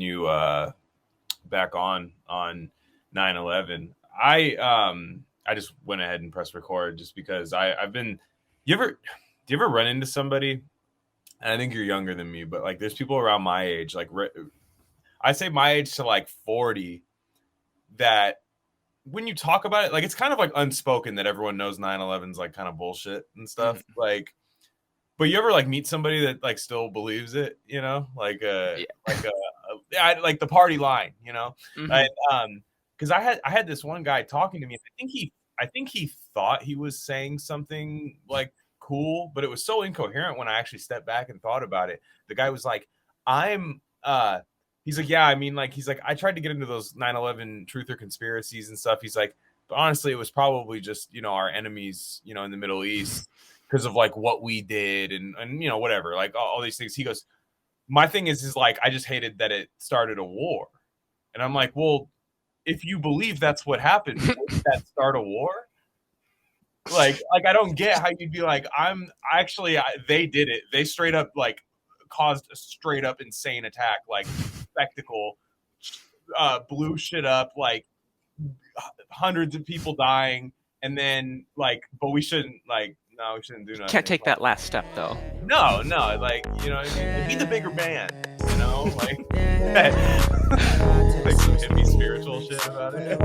getting you back on 9/11. I just went ahead and pressed record just because I've been. Do you ever run into somebody? And I think you're younger than me, but like there's people around my age, like I say my age to like 40, that when you talk about it, like it's kind of like unspoken that everyone knows 9/11's like kind of bullshit and stuff. Mhm. Like, but you ever like meet somebody that like still believes it, you know, like Yeah. like the party line, you know, Mhm. because I had this one guy talking to me. I think he thought he was saying something like cool, but it was so incoherent when I actually stepped back and thought about it. The guy was like, I'm he's like, yeah, I mean, like, he's like, I tried to get into those 9/11 truth or conspiracies and stuff. He's like, but honestly, it was probably just, you know, our enemies, you know, in the Middle East because of like what we did and you know, whatever, like all these things. He goes, my thing is like, I just hated that it started a war. And I'm like, well, if you believe that's what happened, wouldn't that start a war? Like I don't get how you'd be like, they did it. They straight up like caused a straight up insane attack, like spectacle, blew shit up, like hundreds of people dying, and then like, but we shouldn't like, no, we shouldn't do Can't nothing. take that last step though. No, like, you know what I mean? Like, be the bigger man, you know, like like some hippie spiritual shit about it.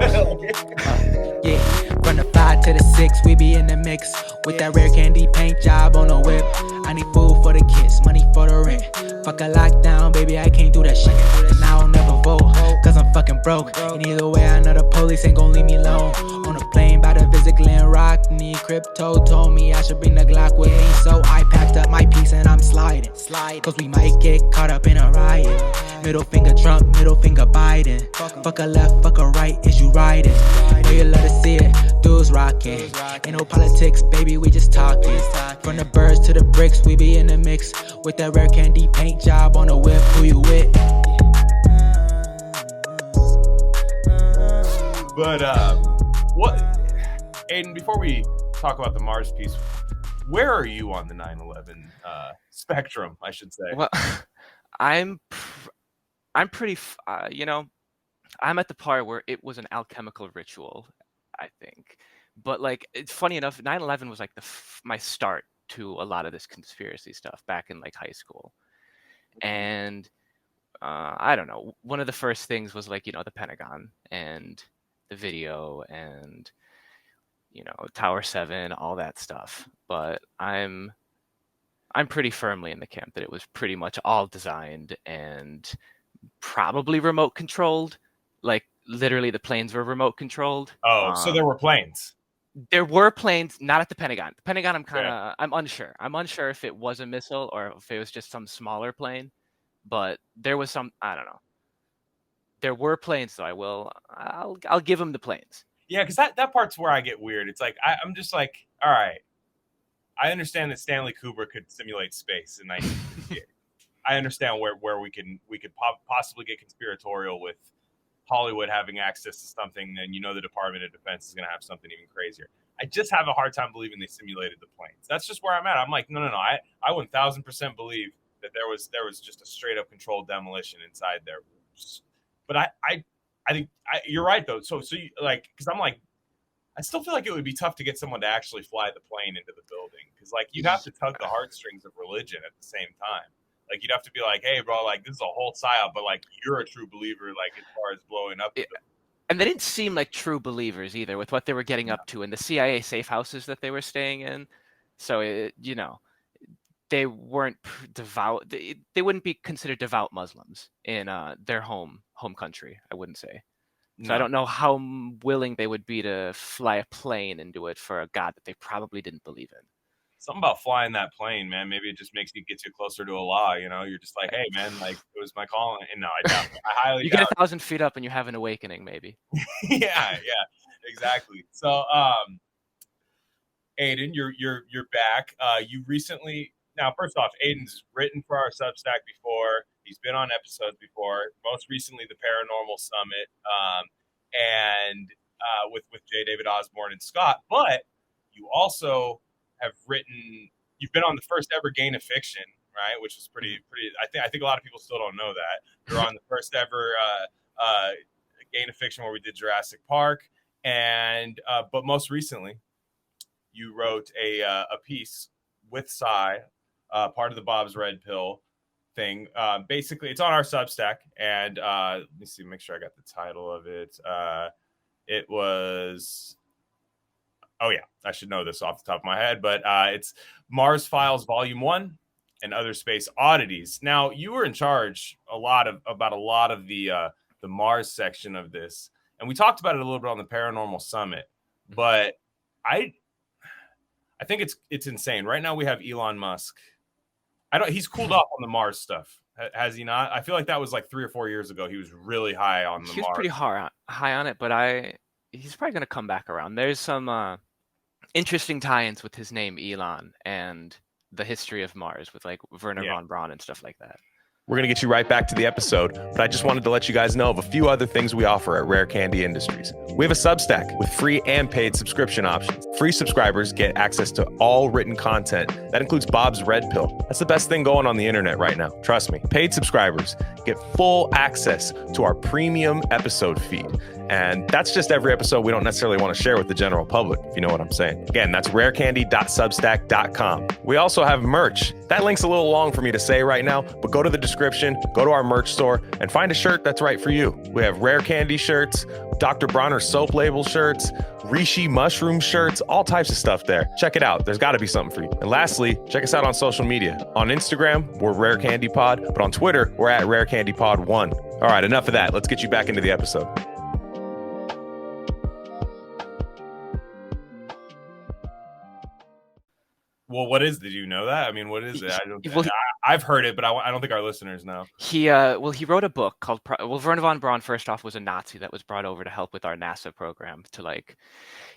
Yeah, from the 5 to the 6, we be in the mix with that rare candy paint job on the whip. I need food for the kids, money for the rent. Fuck a lockdown, baby, I can't do that shit. And I don't never vote, cause I'm fucking broke. And either way, I know the police ain't gon' leave me alone. On a plane by the visit Glen Rock, need crypto told me I should bring the Glock with me. So I packed up my piece and I'm sliding. Cause we might get caught up in a riot. Middle finger Trump, middle finger Biden. Fuck a left, fuck a right, is you riding? Know you love to see it, dudes rocking. Ain't no politics, baby, we just talking. From the birds to the bricks, we be in the mix with that rare candy paint job on the whip. Who you with? But what, Aidan, before we talk about the Mars piece, where are you on the 9/11 spectrum, I should say? Well, I'm pretty, you know, I'm at the part where it was an alchemical ritual, I think. But like, it's funny enough, 9/11 was like my start to a lot of this conspiracy stuff back in like high school. And I don't know, one of the first things was like, you know, the Pentagon and the video and, you know, Tower 7, all that stuff. But I'm pretty firmly in the camp that it was pretty much all designed and probably remote controlled. Like literally the planes were remote controlled. Oh, so there were planes. There were planes, not at the Pentagon. The Pentagon, I'm unsure. I'm unsure if it was a missile or if it was just some smaller plane. But there was some, I don't know. There were planes, so I'll give them the planes. Yeah, because that part's where I get weird. It's like I'm just like, all right, I understand that Stanley Kubrick could simulate space, and I understand where we could possibly get conspiratorial with Hollywood having access to something, then you know the Department of Defense is going to have something even crazier. I just have a hard time believing they simulated the planes. That's just where I'm at. I'm like, no. I 1000% believe that there was just a straight up controlled demolition inside there. But I think you're right though. So you, like, because I'm like, I still feel like it would be tough to get someone to actually fly the plane into the building because like you'd have to tug the heartstrings of religion at the same time. Like you'd have to be like, hey, bro, like this is a whole psyop, but like you're a true believer, like as far as blowing up. And they didn't seem like true believers either with what they were getting up to in the CIA safe houses that they were staying in. So you know, they weren't devout. They wouldn't be considered devout Muslims in their home country, I wouldn't say. So I don't know how willing they would be to fly a plane and do it for a god that they probably didn't believe in. Something about flying that plane, man. Maybe it just gets you closer to Allah. You know, you're just like, hey, man, like it was my calling. And no, I doubt it. I highly you doubt get 1,000 feet up and you have an awakening, maybe. yeah, exactly. So, Aidan, you're back. You recently. Now, first off, Aidan's written for our Substack before. He's been on episodes before. Most recently, the Paranormal Summit, and with J. David Osborne and Scott. But you also have written. You've been on the first ever Gain of Fiction, right? Which was pretty. I think a lot of people still don't know that. You're on the first ever Gain of Fiction where we did Jurassic Park, and but most recently, you wrote a piece with Cy, part of the Bob's Red Pill thing. Basically, it's on our Substack, and let me see, make sure I got the title of it. It was, oh yeah, I should know this off the top of my head, but it's Mars Files Volume 1 and Other Space Oddities. Now, you were in charge about a lot of the Mars section of this, and we talked about it a little bit on the Paranormal Summit, but I think it's insane. Right now we have Elon Musk. He's cooled off on the Mars stuff. Has he not? I feel like that was like 3 or 4 years ago. He was really high on the Mars. He was pretty high on it, but he's probably going to come back around. There's some interesting tie-ins with his name Elon and the history of Mars with like Werner von Braun and stuff like that. We're going to get you right back to the episode, but I just wanted to let you guys know of a few other things we offer at Rare Candy Industries. We have a Substack with free and paid subscription options. Free subscribers get access to all written content. That includes Bob's Red Pill. That's the best thing going on the internet right now. Trust me. Paid subscribers get full access to our premium episode feed. And that's just every episode we don't necessarily want to share with the general public, if you know what I'm saying. Again, that's rarecandy.substack.com. We also have merch. That link's a little long for me to say right now, but go to the description, go to our merch store, and find a shirt that's right for you. We have Rare Candy shirts, Dr. Bronner soap label shirts, Rishi mushroom shirts, all types of stuff there. Check it out. There's got to be something for you. And lastly, check us out on social media. On Instagram, we're Rare Candy Pod, but on Twitter, we're at Rare Candy Pod 1. All right, enough of that. Let's get you back into the episode. Well, did you know that? I mean, what is it? I've heard it, but I don't think our listeners know. He wrote a book called Werner von Braun, first off, was a Nazi that was brought over to help with our NASA program to like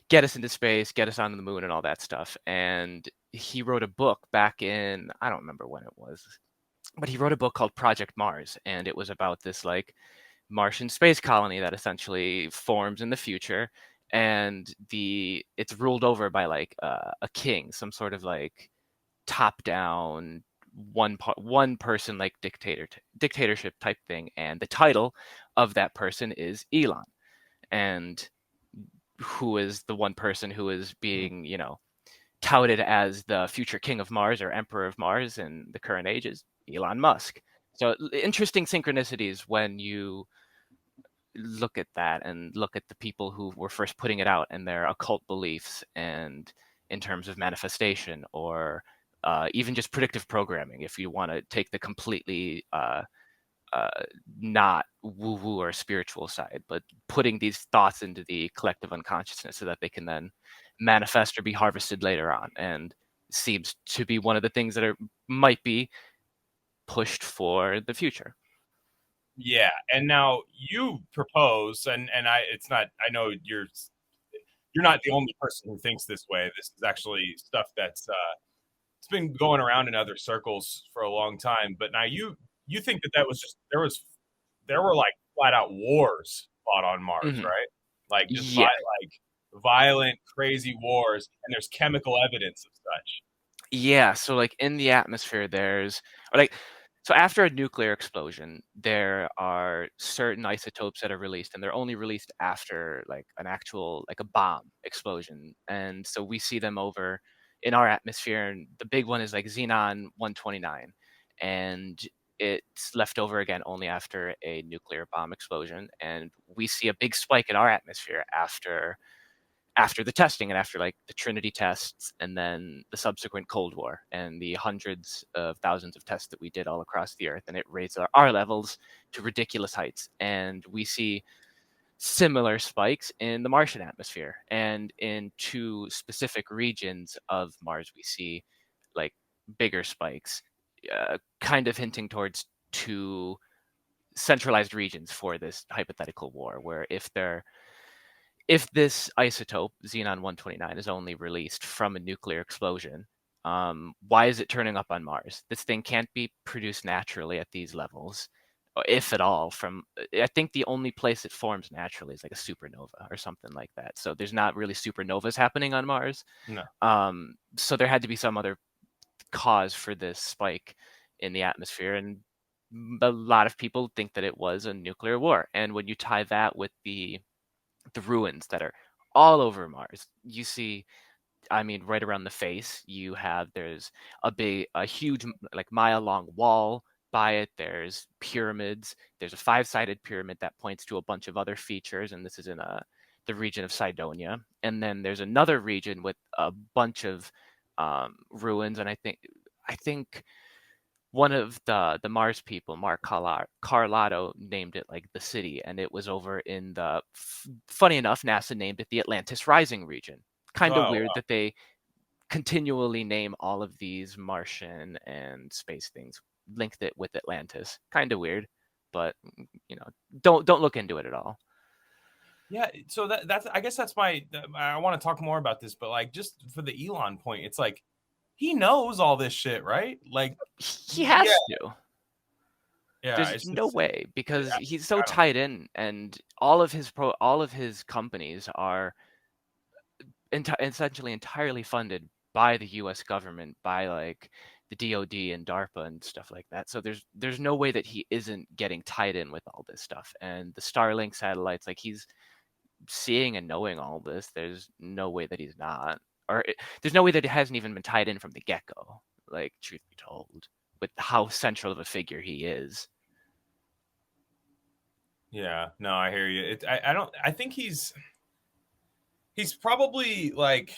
get us into space, get us onto the moon and all that stuff. And he wrote a book back in, I don't remember when it was, but he wrote a book called Project Mars, and it was about this like Martian space colony that essentially forms in the future. And it's ruled over by like a king, some sort of like top down one person like dictatorship type thing, and the title of that person is Elon, and who is the one person who is being touted as the future king of Mars or emperor of Mars in the current age is Elon Musk. So interesting synchronicities when you look at that and look at the people who were first putting it out and their occult beliefs, and in terms of manifestation or even just predictive programming, if you want to take the completely not woo-woo or spiritual side, but putting these thoughts into the collective unconsciousness so that they can then manifest or be harvested later on, and seems to be one of the things that might be pushed for the future. Yeah, and now you propose, and I know you're not the only person who thinks this way. This is actually stuff that's it's been going around in other circles for a long time. But now you think that was just there were like flat out wars fought on Mars, right? Like just violent, crazy wars, and there's chemical evidence of such. Yeah, so like in the atmosphere, so after a nuclear explosion, there are certain isotopes that are released, and they're only released after like an actual, like a bomb explosion. And so we see them over in our atmosphere, and the big one is like xenon-129, and it's left over again only after a nuclear bomb explosion. And we see a big spike in our atmosphere after the testing and after like the Trinity tests, and then the subsequent Cold War and the hundreds of thousands of tests that we did all across the Earth, and it raised our levels to ridiculous heights. And we see similar spikes in the Martian atmosphere, and in two specific regions of Mars we see like bigger spikes, kind of hinting towards two centralized regions for this hypothetical war, where if this isotope, xenon-129, is only released from a nuclear explosion, why is it turning up on Mars? This thing can't be produced naturally at these levels, if at all. I think the only place it forms naturally is like a supernova or something like that. So there's not really supernovas happening on Mars. No. So there had to be some other cause for this spike in the atmosphere, and a lot of people think that it was a nuclear war. And when you tie that with the ruins that are all over Mars, you see, I mean, right around the face, there's a huge, like, mile-long wall by it. There's pyramids. There's a 5-sided pyramid that points to a bunch of other features, and this is in the region of Cydonia. And then there's another region with a bunch of ruins, and I think one of the Mars people, Mark Carlotto, named it like the city, and it was over in the, funny enough, NASA named it the Atlantis Rising region. Kind of weird that they continually name all of these Martian and space things, linked it with Atlantis. Kind of weird, but don't look into it at all. Yeah, so that's I guess that's I want to talk more about this, but like just for the Elon point, it's like he knows all this shit, right? Like he has to. Yeah, there's no way, because he's so tied in, and all of his companies are essentially entirely funded by the U.S. government, by like the DoD and DARPA and stuff like that. So there's no way that he isn't getting tied in with all this stuff. And the Starlink satellites, like, he's seeing and knowing all this. There's no way that he's not, there's no way that it hasn't even been tied in from the get-go. Like, truth be told, with how central of a figure he is. Yeah, no, I hear you. I think he's probably like,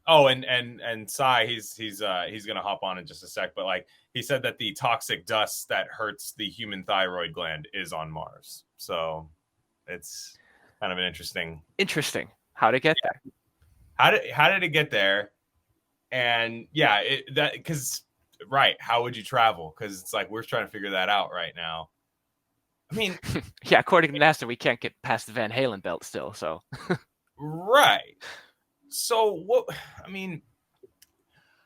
oh, and Sai, he's gonna hop on in just a sec, but like he said that the toxic dust that hurts the human thyroid gland is on Mars. So it's kind of an interesting. How'd it get there? How did it get there? And yeah, how would you travel? Because it's like we're trying to figure that out right now. I mean, yeah, according to NASA, we can't get past the Van Halen belt still. So right. So what? I mean,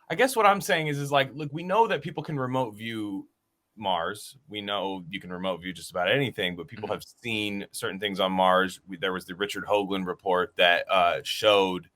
I guess what I'm saying is like, look, we know that people can remote view Mars. We know you can remote view just about anything, but people have seen certain things on Mars. There was the Richard Hoagland report that showed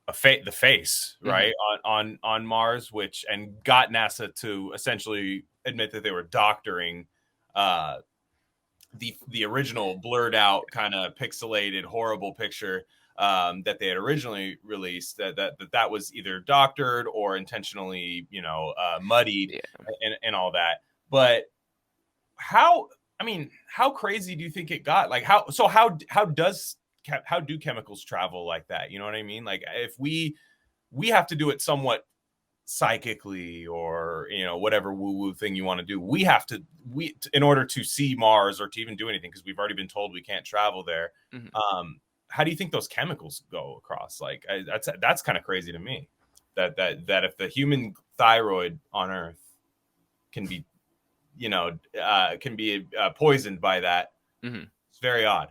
the face, right, on Mars, and got NASA to essentially admit that they were doctoring the original blurred out, kind of pixelated, horrible picture that they had originally released. That was either doctored or intentionally, muddied, and all that. But how crazy do you think it got? Like, how do chemicals travel like that? You know what I mean? Like, if we have to do it somewhat psychically, or whatever woo-woo thing you want to do, we in order to see Mars or to even do anything, because we've already been told we can't travel there. How do you think those chemicals go across? Like, that's kind of crazy to me, that if the human thyroid on Earth can be poisoned by that, it's very odd.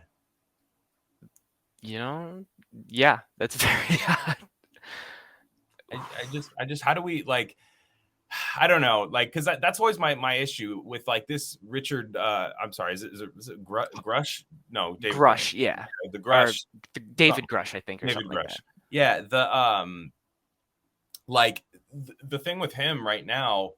Yeah, that's very odd. I just how do we, like, I don't know, like, because that's always my issue with like this Richard. I'm sorry, is it Grusch? No, David Grusch. Yeah, the Grusch. David Grusch, I think, or David something Grusch. Like that. Yeah, the thing with him right now,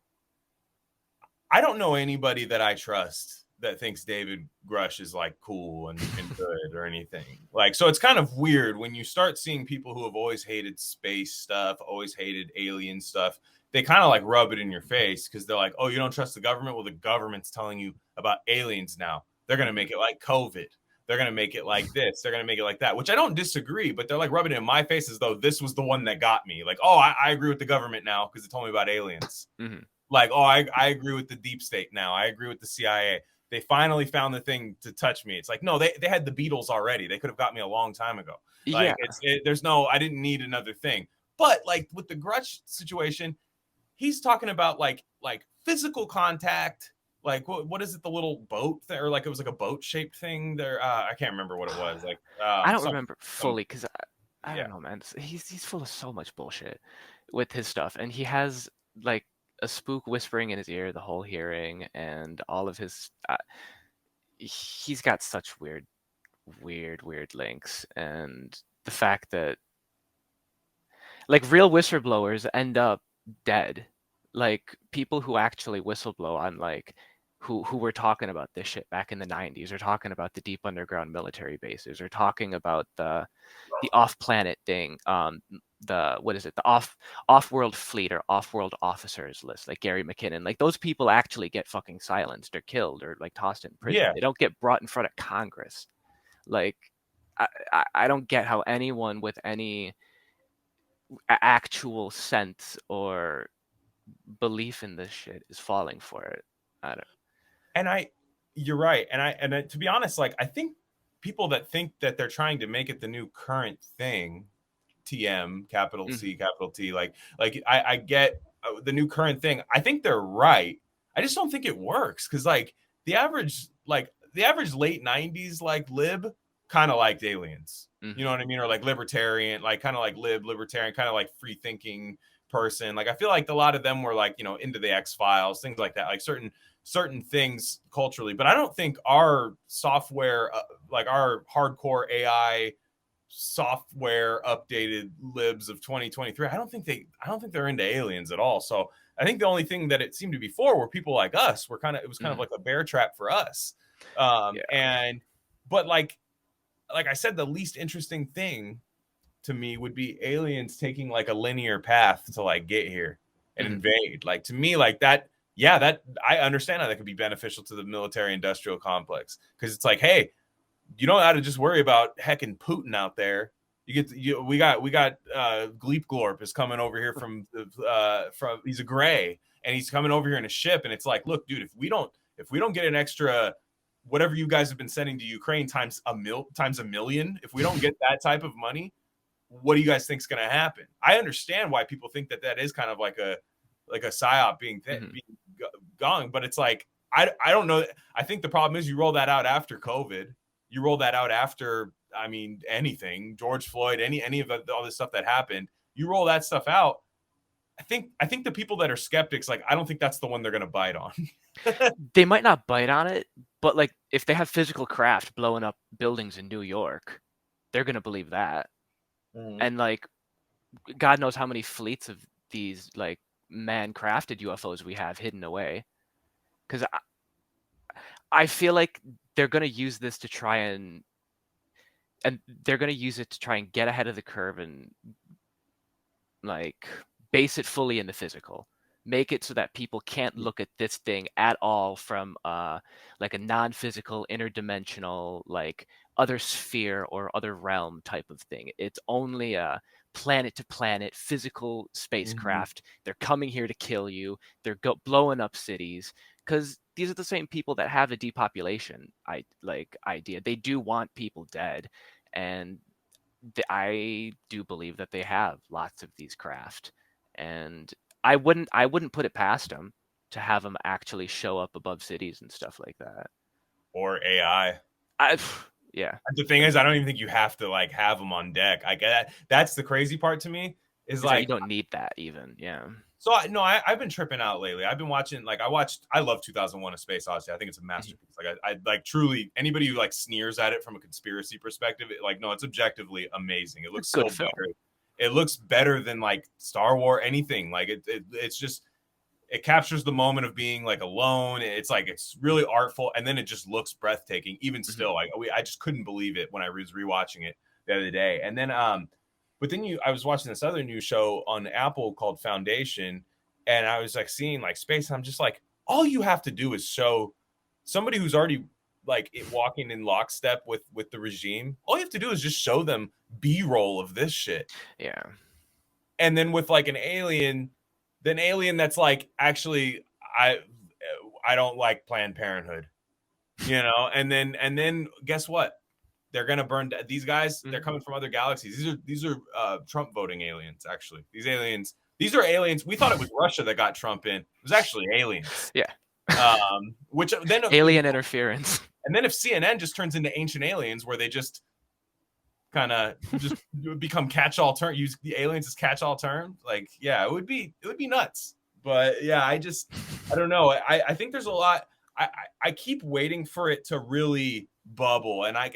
I don't know anybody that I trust that thinks David Grusch is like cool and good or anything. Like, so it's kind of weird when you start seeing people who have always hated space stuff, always hated alien stuff. They kind of like rub it in your face, because they're like, oh, you don't trust the government? Well, the government's telling you about aliens now. They're going to make it like COVID. They're going to make it like this. They're going to make it like that, which I don't disagree, but they're like rubbing it in my face as though this was the one that got me. Like, oh, I agree with the government now because it told me about aliens. Like, oh, I agree with the deep state now. I agree with the CIA. They finally found the thing to touch me. It's like, no, they had the Beatles already. They could have got me a long time ago. Like, I didn't need another thing. But like with the Grusch situation, he's talking about like physical contact. Like, what is it? The little boat there, or like it was like a boat shaped thing there. I can't remember what it was. Like, I don't remember fully, because I don't know, man. He's full of so much bullshit with his stuff, and he has like a spook whispering in his ear the whole hearing, and all of his he's got such weird links. And the fact that like real whistleblowers end up dead, like people who actually whistleblow on like who were talking about this shit back in the 90s, or talking about the deep underground military bases, or talking about the off-planet thing, the what is it, the off-world fleet or off-world officers list, like Gary McKinnon. Like those people actually get fucking silenced or killed or like tossed in prison. Yeah. They don't get brought in front of Congress. Like I don't get how anyone with any actual sense or belief in this shit is falling for it. I don't. And you're right. And to be honest, like I think people that think that they're trying to make it the new current thing, TM, capital C, capital T, like I get the new current thing. I think they're right. I just don't think it works because like the average late 90s like lib kind of liked aliens. You know what I mean? Or like libertarian, like kind of like libertarian, kind of like free thinking person. Like I feel like a lot of them were like, you know, into the X-Files, things like that, like certain things culturally. But I don't think our software, like our hardcore AI software updated libs of 2023, I don't think they're into aliens at all. So I think the only thing that it seemed to be for were people like us. It was kind of like a bear trap for us. But like I said, the least interesting thing to me would be aliens taking like a linear path to like get here and invade. Like to me, like that, yeah, that I understand how that could be beneficial to the military industrial complex, because it's like, hey, you don't have to just worry about heckin' Putin out there. We got Gleep Glorp is coming over here from he's a gray, and he's coming over here in a ship, and it's like, look, dude, if we don't get an extra whatever you guys have been sending to Ukraine times a million, if we don't get that type of money, what do you guys think is going to happen? I understand why people think that is kind of like a psyop being gone, but it's like I don't know. I think the problem is you roll that out after COVID. You roll that out after, I mean, anything, George Floyd, any of all this stuff that happened. You roll that stuff out. I think the people that are skeptics, like, I don't think that's the one they're going to bite on. They might not bite on it, but like if they have physical craft blowing up buildings in New York, they're going to believe that. And like, God knows how many fleets of these like man-crafted UFOs we have hidden away. Because I feel like they're going to use this to try and they're going to use it to try and get ahead of the curve and like base it fully in the physical. Make it so that people can't look at this thing at all from like a non-physical, interdimensional, like other sphere or other realm type of thing. It's only a planet-to-planet physical spacecraft. They're coming here to kill you. They're blowing up cities, because these are the same people that have a depopulation idea. They do want people dead, and I do believe that they have lots of these craft, and I wouldn't put it past them to have them actually show up above cities and stuff like that. Or AI. Yeah. The thing is, I don't even think you have to like have them on deck. I get that. That's the crazy part to me. Is like you don't need that even. Yeah. So I've been tripping out lately. I've been watching, like I love 2001: A Space Odyssey. I think it's a masterpiece. Like I like truly, anybody who like sneers at it from a conspiracy perspective, it's objectively amazing. It looks so better. It looks better than like Star Wars, anything. Like it's just, it captures the moment of being like alone. It's like, it's really artful, and then it just looks breathtaking. Even still, like I just couldn't believe it when I was rewatching it the other day. And then but then I was watching this other new show on Apple called Foundation, and I was like seeing like space. And I'm just like, all you have to do is show somebody who's already like walking in lockstep with the regime. All you have to do is just show them B-roll of this shit. Yeah. And then with like an alien that's like, actually, I don't like Planned Parenthood, you know? And then guess what? They're gonna burn these guys. They're coming from other galaxies. These are Trump voting aliens. Actually, these are aliens. We thought it was Russia that got Trump in. It was actually aliens. Yeah. Which then alien interference. And then if CNN just turns into Ancient Aliens, where they just kind of just become catch-all term, use the aliens as catch-all terms, like, yeah, it would be nuts. But yeah, I don't know. I think there's a lot. I keep waiting for it to really bubble, and I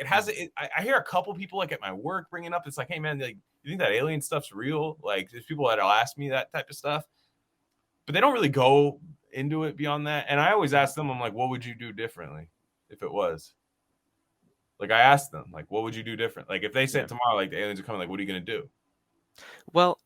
hear a couple people like at my work bringing up, it's like, hey man, like, you think that alien stuff's real? Like, there's people that'll ask me that type of stuff. but they don't really go into it beyond that. And I always ask them, I'm like, what would you do differently if it was? Like, I asked them, like, what would you do different? Like, if they said tomorrow, like, the aliens are coming, like, what are you going to do? Well,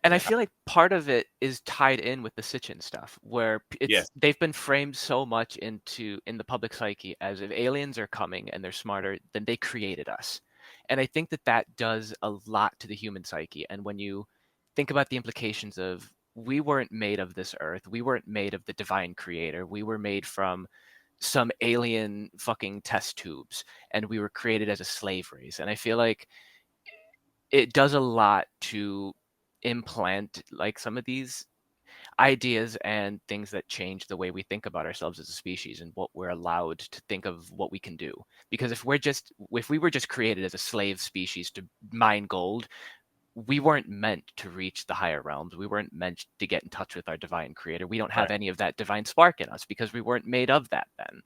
and I Like, feel like part of it is tied in with the Sitchin stuff, where Yes. they've been framed so much in the public psyche as if aliens are coming and they're smarter, then they created us. And I think that does a lot to the human psyche. And when you think about the implications of we weren't made of this earth, we weren't made of the divine creator, we were made from some alien fucking test tubes, and we were created as a slave race. And I feel like it does a lot to implant like some of these ideas and things that change the way we think about ourselves as a species and what we're allowed to think of what we can do. Because if we were just created as a slave species to mine gold, we weren't meant to reach the higher realms. We weren't meant to get in touch with our divine creator. We don't have any of that divine spark in us because we weren't made of that then.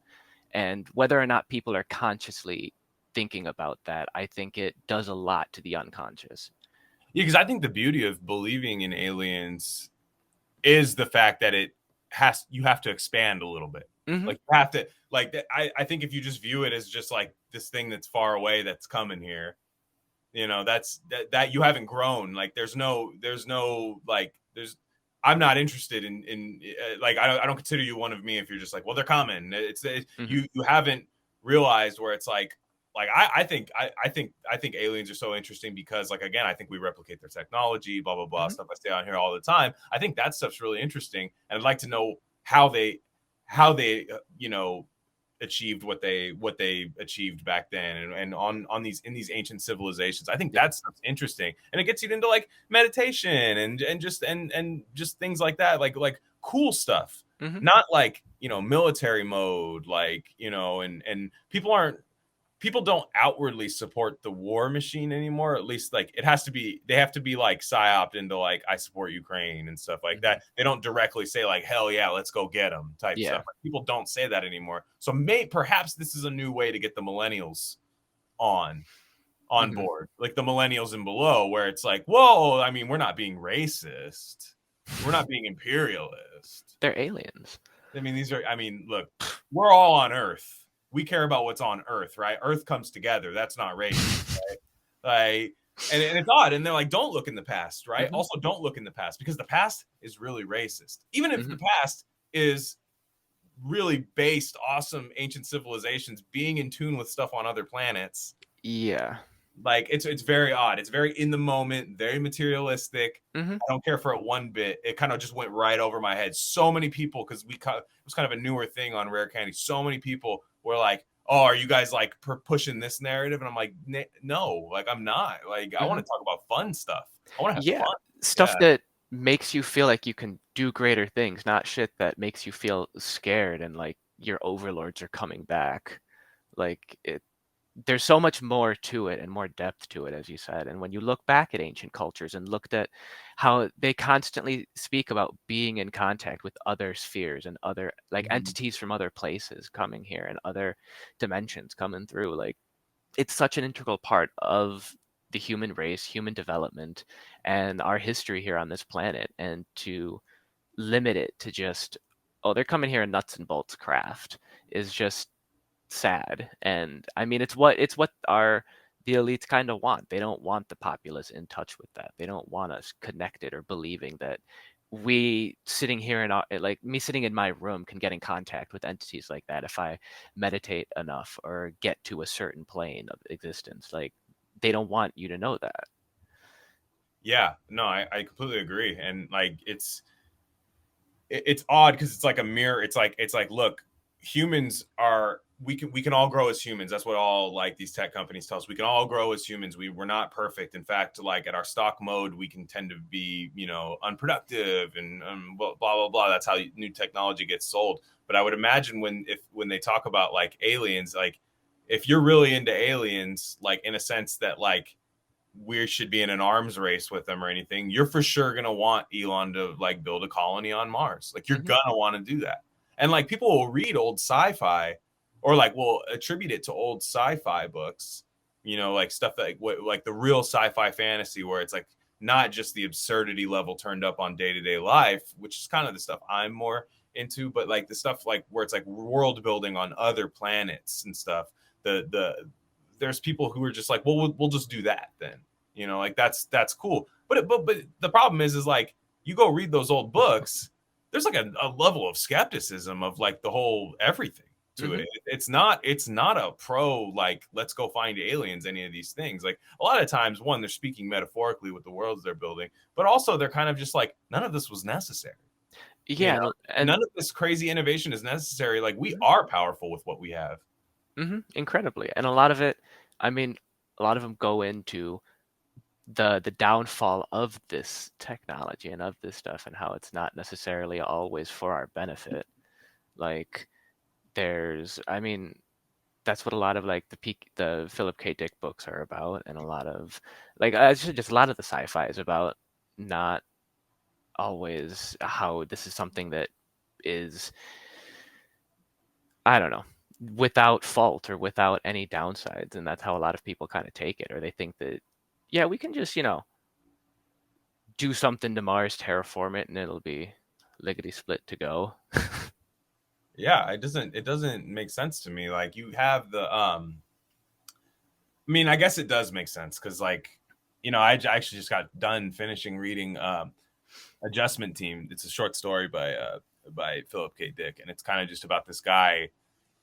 And whether or not people are consciously thinking about that, I think it does a lot to the unconscious. Yeah, because I think the beauty of believing in aliens is the fact that you have to expand a little bit. Mhm. Like, you have to, like, I think if you just view it as just like this thing that's far away that's coming here, that you haven't grown. Like, I'm not interested in like, I don't consider you one of me if you're just like, well, they're coming. You haven't realized where it's like I think aliens are so interesting because, like, again, I think we replicate their technology, blah blah blah, stuff I say on here all the time. I think that stuff's really interesting, and I'd like to know how they achieved what they achieved back then, and on these ancient civilizations. I think that stuff's interesting, and it gets you into like meditation and just things like that, like cool stuff. Not like, military mode, like, and people don't outwardly support the war machine anymore. At least, like, they have to be like psyoped into like, I support Ukraine and stuff like that. They don't directly say like, hell yeah, let's go get them type stuff. Like, people don't say that anymore. So perhaps this is a new way to get the millennials on board, like the millennials and below, where it's like, whoa, I mean, we're not being racist. We're not being imperialist. They're aliens. I mean, look, we're all on Earth. We care about what's on Earth, right? Earth comes together. That's not racist, right? Like, and it's odd. And they're like, don't look in the past, right? Also, don't look in the past, because the past is really racist. Even if the past is really based awesome ancient civilizations being in tune with stuff on other planets. Yeah. Like, it's very odd. It's very in the moment, very materialistic. I don't care for it one bit. It kind of just went right over my head. So many people, because it was kind of a newer thing on Rare Candy. So many people were like, oh, are you guys like pushing this narrative? And I'm like, no, like, I'm not. Like, I want to talk about fun stuff. I want to have fun. Stuff that makes you feel like you can do greater things, not shit that makes you feel scared and like your overlords are coming back. Like, there's so much more to it and more depth to it, as you said. And when you look back at ancient cultures and looked at how they constantly speak about being in contact with other spheres and other like entities from other places coming here and other dimensions coming through, like, it's such an integral part of the human race, human development, and our history here on this planet. And to limit it to just, oh, they're coming here in nuts and bolts craft is just sad. And I mean, it's what the elites kind of want. They don't want the populace in touch with that. They don't want us connected or believing that we sitting here me sitting in my room can get in contact with entities like that if I meditate enough or get to a certain plane of existence. Like, they don't want you to know that. Yeah, no, I completely agree. And like, it's odd because it's like a mirror. It's like, look, humans are, we can all grow as humans. That's what all like these tech companies tell us. We can all grow as humans. We're not perfect. In fact, like, at our stock mode, we can tend to be, unproductive and blah blah blah. That's how new technology gets sold. But I would imagine when they talk about like aliens, like, if you're really into aliens, like, in a sense that like we should be in an arms race with them or anything, you're for sure gonna want Elon to like build a colony on Mars. Like, you're gonna want to do that. And like, people will read old sci-fi, or like will attribute it to old sci-fi books, like stuff that like the real sci-fi fantasy where it's like not just the absurdity level turned up on day-to-day life, which is kind of the stuff I'm more into, but like the stuff like where it's like world building on other planets and stuff. There's people who are just like, well, we'll just do that then, like that's cool. But the problem is like you go read those old books, there's like a level of skepticism of like the whole everything to it. It's not a pro like let's go find aliens, any of these things. Like a lot of times, one, they're speaking metaphorically with the worlds they're building, but also they're kind of just like none of this was necessary. Yeah, and none of this crazy innovation is necessary. Like we are powerful with what we have. incredibly, and a lot of it, I mean, a lot of them go into the downfall of this technology and of this stuff, and how it's not necessarily always for our benefit. Like I mean, that's what a lot of like the Philip K. Dick books are about, and a lot of like just a lot of the sci-fi is about not always how this is something that is, I don't know, without fault or without any downsides, and that's how a lot of people kind of take it, or they think that yeah, we can just do something to Mars, terraform it, and it'll be lickety split to go. Yeah, it doesn't make sense to me. Like you have the I mean, I guess it does make sense because like I actually just got done finishing reading Adjustment Team. It's a short story by Philip K. Dick, and it's kind of just about this guy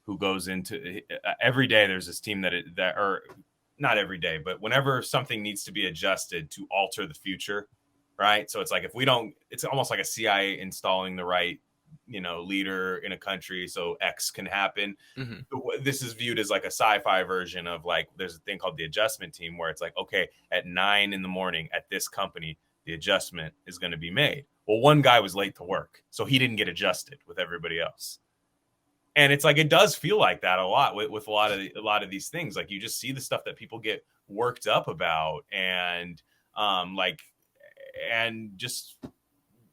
who goes into every day. There's this team or not every day, but whenever something needs to be adjusted to alter the future, right? So it's like if we don't, it's almost like a CIA installing the right leader in a country so X can happen. This is viewed as like a sci-fi version of like there's a thing called the Adjustment Team where it's like, okay, at 9 a.m. at this company the adjustment is going to be made. Well, one guy was late to work, so he didn't get adjusted with everybody else. And it's like it does feel like that a lot with a lot of these things. Like you just see the stuff that people get worked up about, and just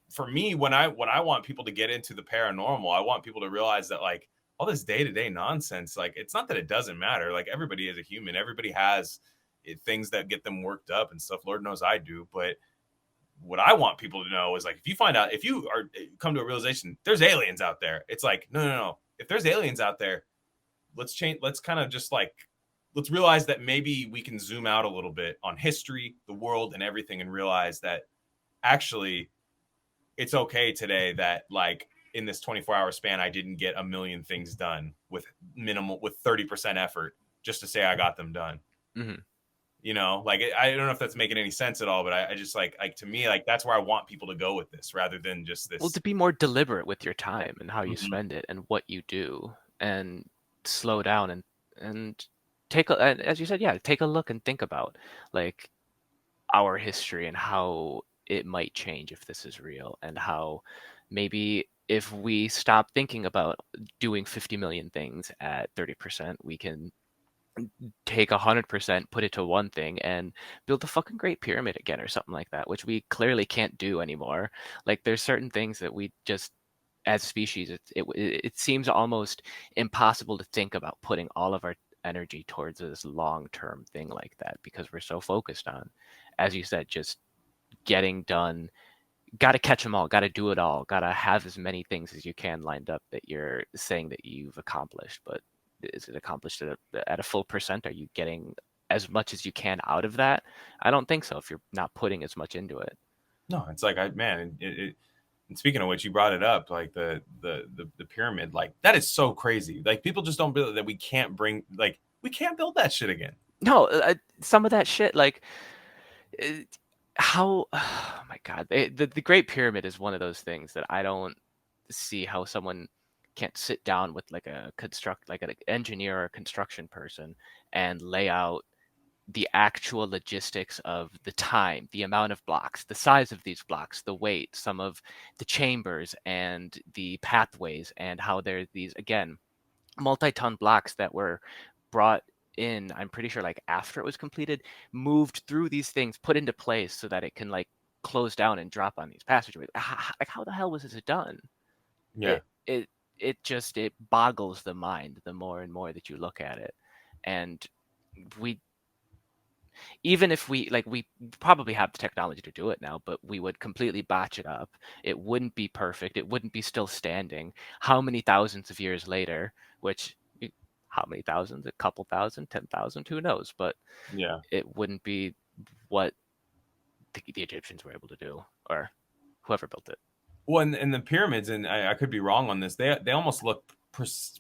for me, when I want people to get into the paranormal, I want people to realize that like all this day-to-day nonsense, like it's not that it doesn't matter. Like everybody is a human. Everybody has things that get them worked up and stuff. Lord knows I do. But what I want people to know is like if you come to a realization there's aliens out there, it's like no. If there's aliens out there, let's kind of just like let's realize that maybe we can zoom out a little bit on history, the world, and everything, and realize that actually it's okay today that like in this 24-hour span I didn't get a million things done with 30% effort just to say I got them done. Like I don't know if that's making any sense at all, but I just like to me, like that's where I want people to go with this rather than just this. Well, to be more deliberate with your time and how you spend it and what you do, and slow down and as you said, take a look and think about like our history and how it might change if this is real, and how maybe if we stop thinking about doing 50 million things at 30%, we can take 100%, put it to one thing, and build a fucking Great Pyramid again or something like that, which we clearly can't do anymore. Like there's certain things that we just, as a species, it seems almost impossible to think about putting all of our energy towards this long-term thing like that, because we're so focused on, as you said, just getting done. Got to catch them all, got to do it all, got to have as many things as you can lined up that you're saying that you've accomplished. But is it accomplished at a full percent? Are you getting as much as you can out of that? I don't think so if you're not putting as much into it. No, it's like and speaking of which, you brought it up, like the pyramid, like that is so crazy. Like people just don't build that. We can't build that shit again. No, some of that shit, like how, oh my God, the Great Pyramid is one of those things that I don't see how someone can't sit down with like an engineer or a construction person and lay out the actual logistics of the time, the amount of blocks, the size of these blocks, the weight, some of the chambers and the pathways, and how there are these, again, multi-ton blocks that were brought in, I'm pretty sure like after it was completed, moved through these things, put into place so that it can like close down and drop on these passageways. Like how the hell was this done? Yeah. It boggles the mind the more and more that you look at it. And even if we probably have the technology to do it now, but we would completely botch it up. It wouldn't be perfect. It wouldn't be still standing. How many thousands of years later, which how many thousands? A couple thousand, 10,000, who knows? But Yeah. it wouldn't be what the Egyptians were able to do, or whoever built it. Well, and the pyramids, and I could be wrong on this. They almost look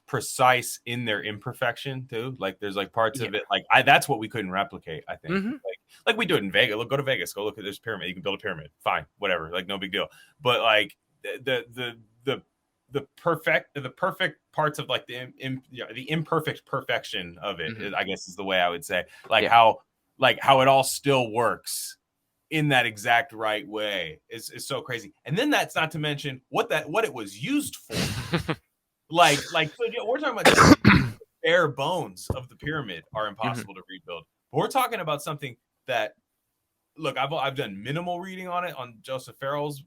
precise in their imperfection too. Like there's like parts of it, like that's what we couldn't replicate. I think, like we do it in Vegas. Go to Vegas. Go look at this pyramid. You can build a pyramid. Fine, whatever. Like no big deal. But like the perfect parts of like the imperfect perfection of it, I guess is the way I would say. Like how it all still works in that exact right way is so crazy. And then that's not to mention what it was used for. like we're talking about just bare bones of the pyramid are impossible to rebuild. But we're talking about something that, look, I've done minimal reading on it, on Joseph Farrell's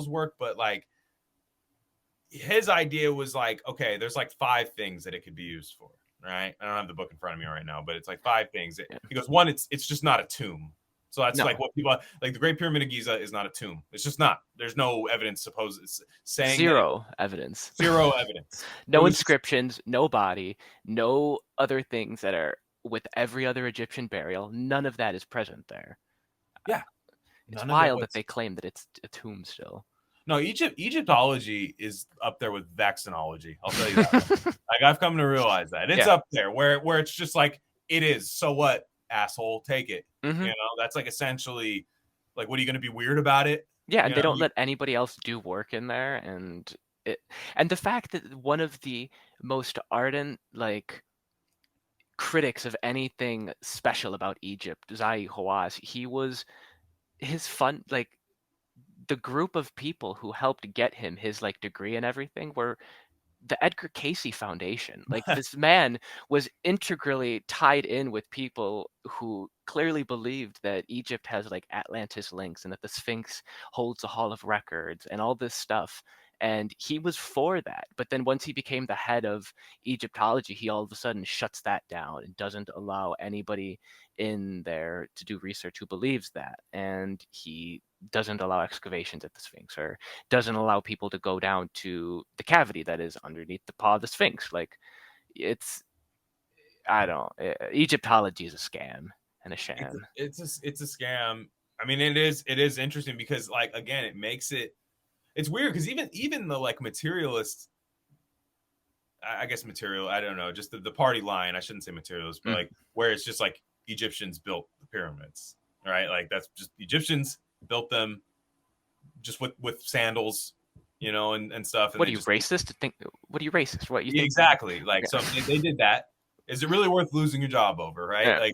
work, but like his idea was like, okay, there's like 5 things that it could be used for, right? I don't have the book in front of me right now, but it's like 5 things. He goes, one, it's just not a tomb. So that's like what people like. The Great Pyramid of Giza is not a tomb. It's just not. There's no evidence. It's saying zero evidence. Zero evidence. No inscriptions, no body, no other things that are with every other Egyptian burial. None of that is present there. Yeah, it's wild that they claim that it's a tomb still. No, Egyptology is up there with vaccinology. I'll tell you that. Like I've come to realize that it's up there where it's just like it is. So what? Asshole, take it. You know, that's like essentially like, what are you going to be weird about it? Yeah, and they don't let anybody else do work in there, and the fact that one of the most ardent like critics of anything special about Egypt, Zahi Hawass, the group of people who helped get him his like degree and everything were the Edgar Cayce Foundation. Like this man was integrally tied in with people who clearly believed that Egypt has like Atlantis links and that the Sphinx holds a Hall of Records and all this stuff. And he was for that. But then once he became the head of Egyptology, he all of a sudden shuts that down and doesn't allow anybody in there to do research who believes that. And he doesn't allow excavations at the Sphinx, or doesn't allow people to go down to the cavity that is underneath the paw of the Sphinx. Like Egyptology is a scam and a sham. It's a scam. I mean, it is interesting because like, again, it makes it's weird because even the like materialist, I guess I don't know, just the party line, I shouldn't say materialist, but like where it's just like Egyptians built the pyramids, right? Like that's just Egyptians built them just with sandals, and stuff. And what are you, racist to think? What are you racist? What you think? Exactly. Like, so they did that. Is it really worth losing your job over, right? Yeah. Like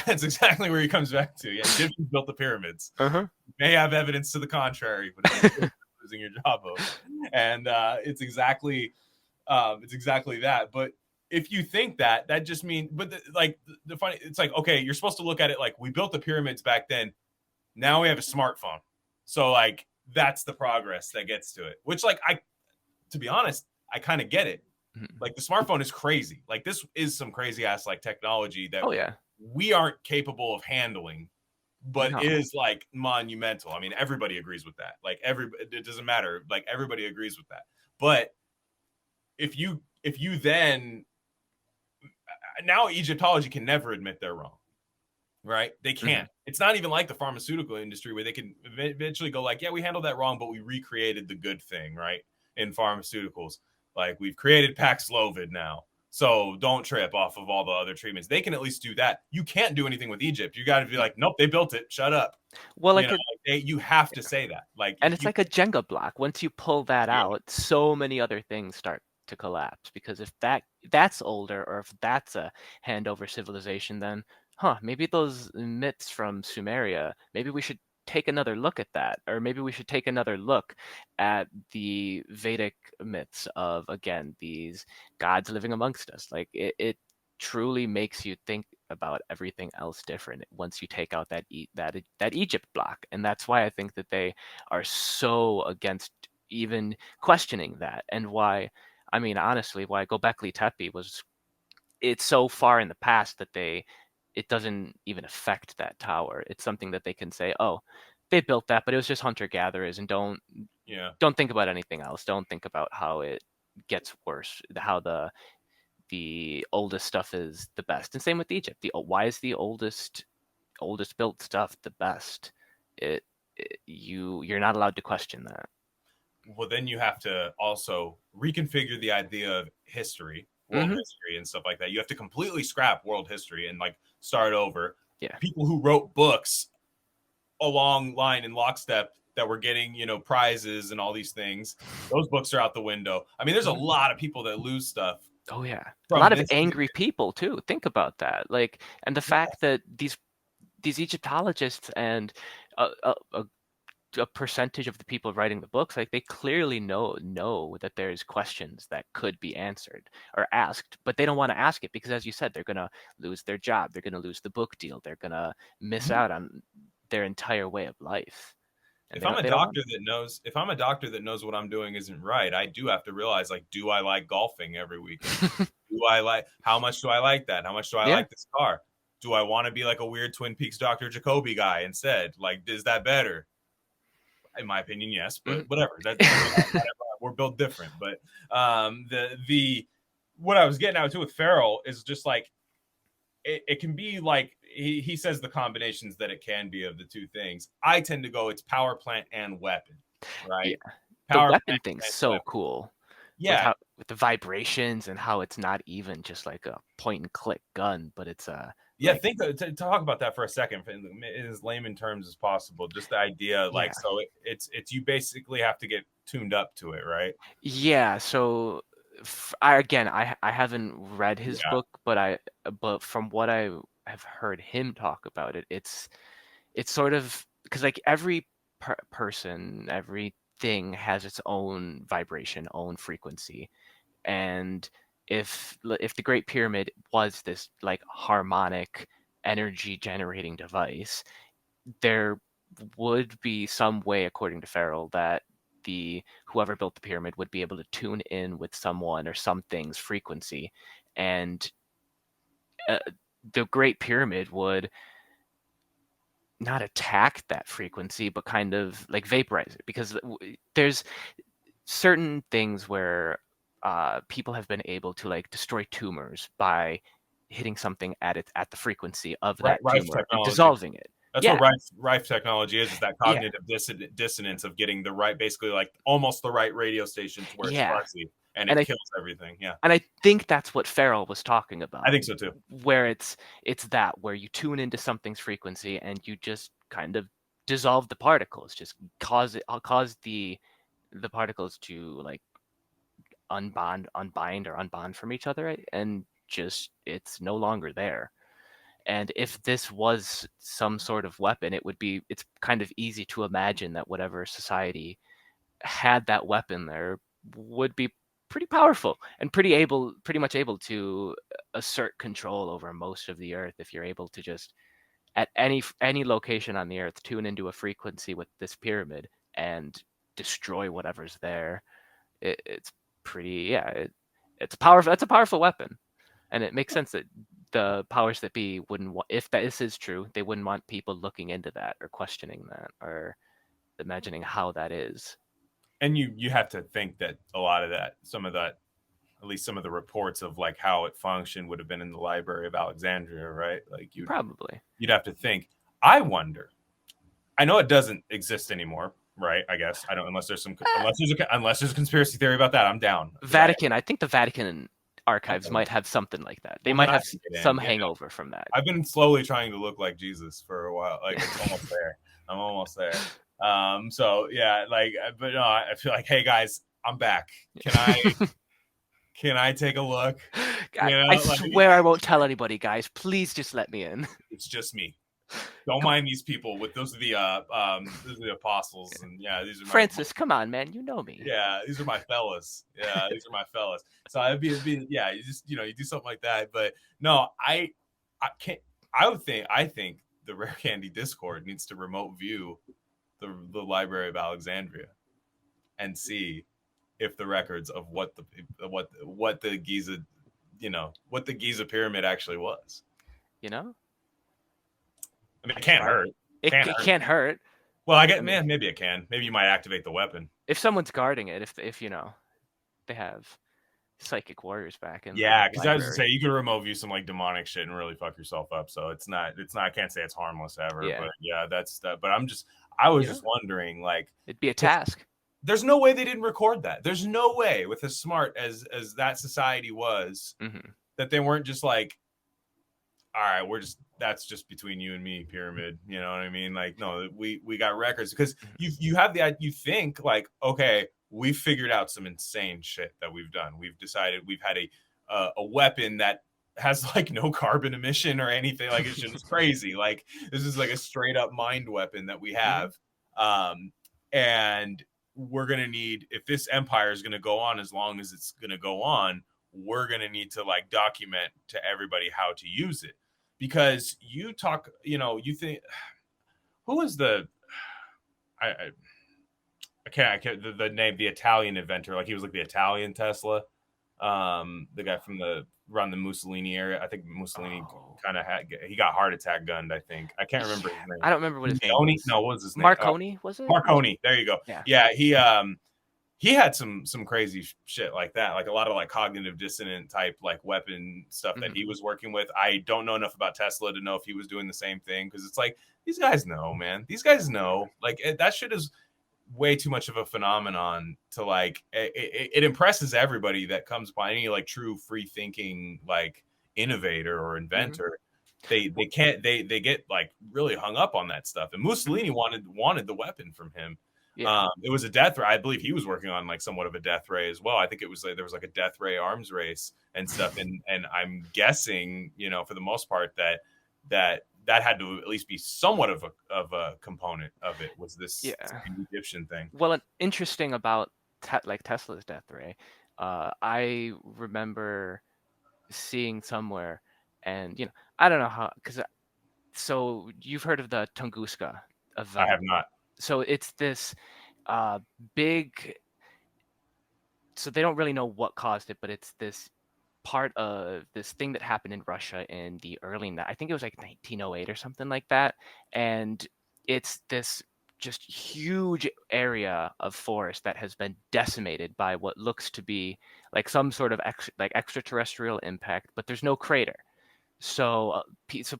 that's exactly where he comes back to. Yeah, Egyptians built the pyramids. You may have evidence to the contrary, but it's losing your job over. And it's exactly that. But if you think that just means, but the funny, it's like, okay, you're supposed to look at it like, we built the pyramids back then. Now we have a smartphone. So like, that's the progress that gets to it, which like, to be honest, I kind of get it. Like the smartphone is crazy. Like this is some crazy ass like technology that we aren't capable of handling, but is like monumental. I mean, everybody agrees with that. Like it doesn't matter. Like everybody agrees with that. But if you then, now Egyptology can never admit they're wrong, right? They can't. It's not even like the pharmaceutical industry where they can eventually go like, yeah, we handled that wrong, but we recreated the good thing, right? In pharmaceuticals. Like we've created Paxlovid now. So don't trip off of all the other treatments. They can at least do that. You can't do anything with Egypt. You got to be like, nope, they built it. Shut up. Well, like you have to say that. Like, and it's like a Jenga block. Once you pull that out, so many other things start to collapse. Because if that's older, or if that's a handover civilization, then maybe those myths from Sumeria, maybe we should take another look at that, or maybe we should take another look at the Vedic myths of, again, these gods living amongst us. Like it truly makes you think about everything else different once you take out that Egypt block. And that's why I think that they are so against even questioning that, and why, I mean, honestly, why Gobekli Tepe it's so far in the past that they it doesn't even affect that tower. It's something that they can say, oh, they built that, but it was just hunter gatherers, and don't think about anything else. Don't think about how it gets worse, how the oldest stuff is the best. And same with Egypt. Why is the oldest built stuff the best? You're not allowed to question that. Well, then you have to also reconfigure the idea of history, world history, and stuff like that. You have to completely scrap world history and like start over. Yeah. People who wrote books along line in lockstep that were getting, prizes and all these things, those books are out the window. I mean, there's a lot of people that lose stuff. Oh yeah, a lot of angry people too. Think about that. Like, and the fact that these Egyptologists and a percentage of the people writing the books, like, they clearly know that there's questions that could be answered or asked, but they don't want to ask it because, as you said, they're gonna lose their job, they're gonna lose the book deal, they're gonna miss out on their entire way of life. And if I'm a doctor that knows what I'm doing isn't right, I do have to realize, like, do I like golfing every weekend? How much do I like that? How much do I like this car? Do I want to be like a weird Twin Peaks Dr. Jacoby guy instead? Like, is that better? In my opinion, yes, but whatever. We're built different. But the what I was getting out to with Farrell is just like, it can be like, he says the combinations that it can be of the two things. I tend to go, it's power plant and weapon, right? Yeah. The weapon thing's so cool. Yeah. With the vibrations and how it's not even just like a point and click gun, but it's talk about that for a second in as layman terms as possible. Just the idea, so it's you basically have to get tuned up to it, right? Yeah. So I haven't read his book, but from what I have heard him talk about it, it's sort of, because like every person, everything has its own vibration, own frequency, and if the Great Pyramid was this like harmonic energy generating device, there would be some way, according to Farrell, that whoever built the pyramid would be able to tune in with someone or something's frequency, and the Great Pyramid would not attack that frequency, but kind of like vaporize it, because there's certain things where people have been able to like destroy tumors by hitting something at the frequency of that tumor and dissolving it. That's what Rife technology is that cognitive dissonance of getting the right, basically like almost the right radio station to where it's fuzzy and it kills everything. Yeah. And I think that's what Farrell was talking about. I think so too. Where it's that, where you tune into something's frequency and you just kind of dissolve the particles, just cause the particles to like unbind from each other, and just it's no longer there. And if this was some sort of weapon, it's kind of easy to imagine that whatever society had that weapon there would be pretty powerful and pretty much able to assert control over most of the earth, if you're able to just at any location on the earth tune into a frequency with this pyramid and destroy whatever's there. It's pretty, it's a powerful weapon. And it makes sense that the powers that be wouldn't want, if this is true, they wouldn't want people looking into that or questioning that or imagining how that is. And you have to think that a lot of that, at least some of the reports of like how it functioned would have been in the Library of Alexandria, right? Like you'd have to think. I wonder. I know it doesn't exist anymore, right? I guess I don't, unless there's a conspiracy theory about that. I'm down. Vatican. I think the Vatican archives might have something like that. They might have some hangover from that. I've been slowly trying to look like Jesus for a while. Like it's almost there. I'm almost there. So yeah, like, but no, I feel like, hey guys, I'm back. Can I take a look? I swear I won't tell anybody, guys. Please just let me in. It's just me. Don't mind these people. Those are the apostles, and these are Francis. Come on, man, you know me. Yeah, these are my fellas. Yeah, these are my fellas. So I'd be you just you do something like that. But no, I can't. I think the Rare Candy Discord needs to remote view the Library of Alexandria and see if the records of what the Giza, what the Giza pyramid actually was. I mean, it can't hurt. It can't hurt. Well, I get, man, maybe it can. Maybe you might activate the weapon. If someone's guarding it, if you know, they have psychic warriors back in. Yeah, because I was gonna say you could remote view some like demonic shit and really fuck yourself up. So it's not. I can't say it's harmless ever. Yeah. But yeah, that's that. But I was just wondering, like, it'd be a task. There's no way they didn't record that. There's no way, with as smart as that society was, that they weren't just like, all right, that's just between you and me, pyramid. You know what I mean? Like, no, we got records, because you have you think like, okay, we've figured out some insane shit that we've done. We've decided we've had a weapon that has like no carbon emission or anything. Like, it's just crazy. Like, this is like a straight up mind weapon that we have. And we're going to need, if this empire is going to go on as long as it's going to go on, we're going to need to like document to everybody how to use it. Because you talk, you think, who is the, I can't the name, the Italian inventor, like he was like the Italian Tesla, the guy from around the Mussolini area. I think Mussolini kind of he got heart attack gunned. I think I can't remember his name. I don't remember what his name was. No, what was his name? Marconi, was it? Marconi. There you go. Yeah. He had some crazy shit like that, like a lot of like cognitive dissonant type like weapon stuff that he was working with. I don't know enough about Tesla to know if he was doing the same thing, because it's like, these guys know, man. These guys know. Like, that shit is way too much of a phenomenon to like, it impresses everybody that comes by, any like true free thinking like innovator or inventor. They get like really hung up on that stuff. And Mussolini wanted the weapon from him. It was a death ray. I believe he was working on like somewhat of a death ray as well. I think it was like there was like a death ray arms race and stuff. And I'm guessing, for the most part, that had to at least be somewhat of a component of it, was this Egyptian thing. Well, interesting about Tesla's death ray, I remember seeing somewhere, and I don't know how, so you've heard of the Tunguska event? I have not. So it's this big, so they don't really know what caused it, but it's this part of this thing that happened in Russia in the I think it was like 1908 or something like that. And it's this just huge area of forest that has been decimated by what looks to be like some sort of extraterrestrial impact, but there's no crater. So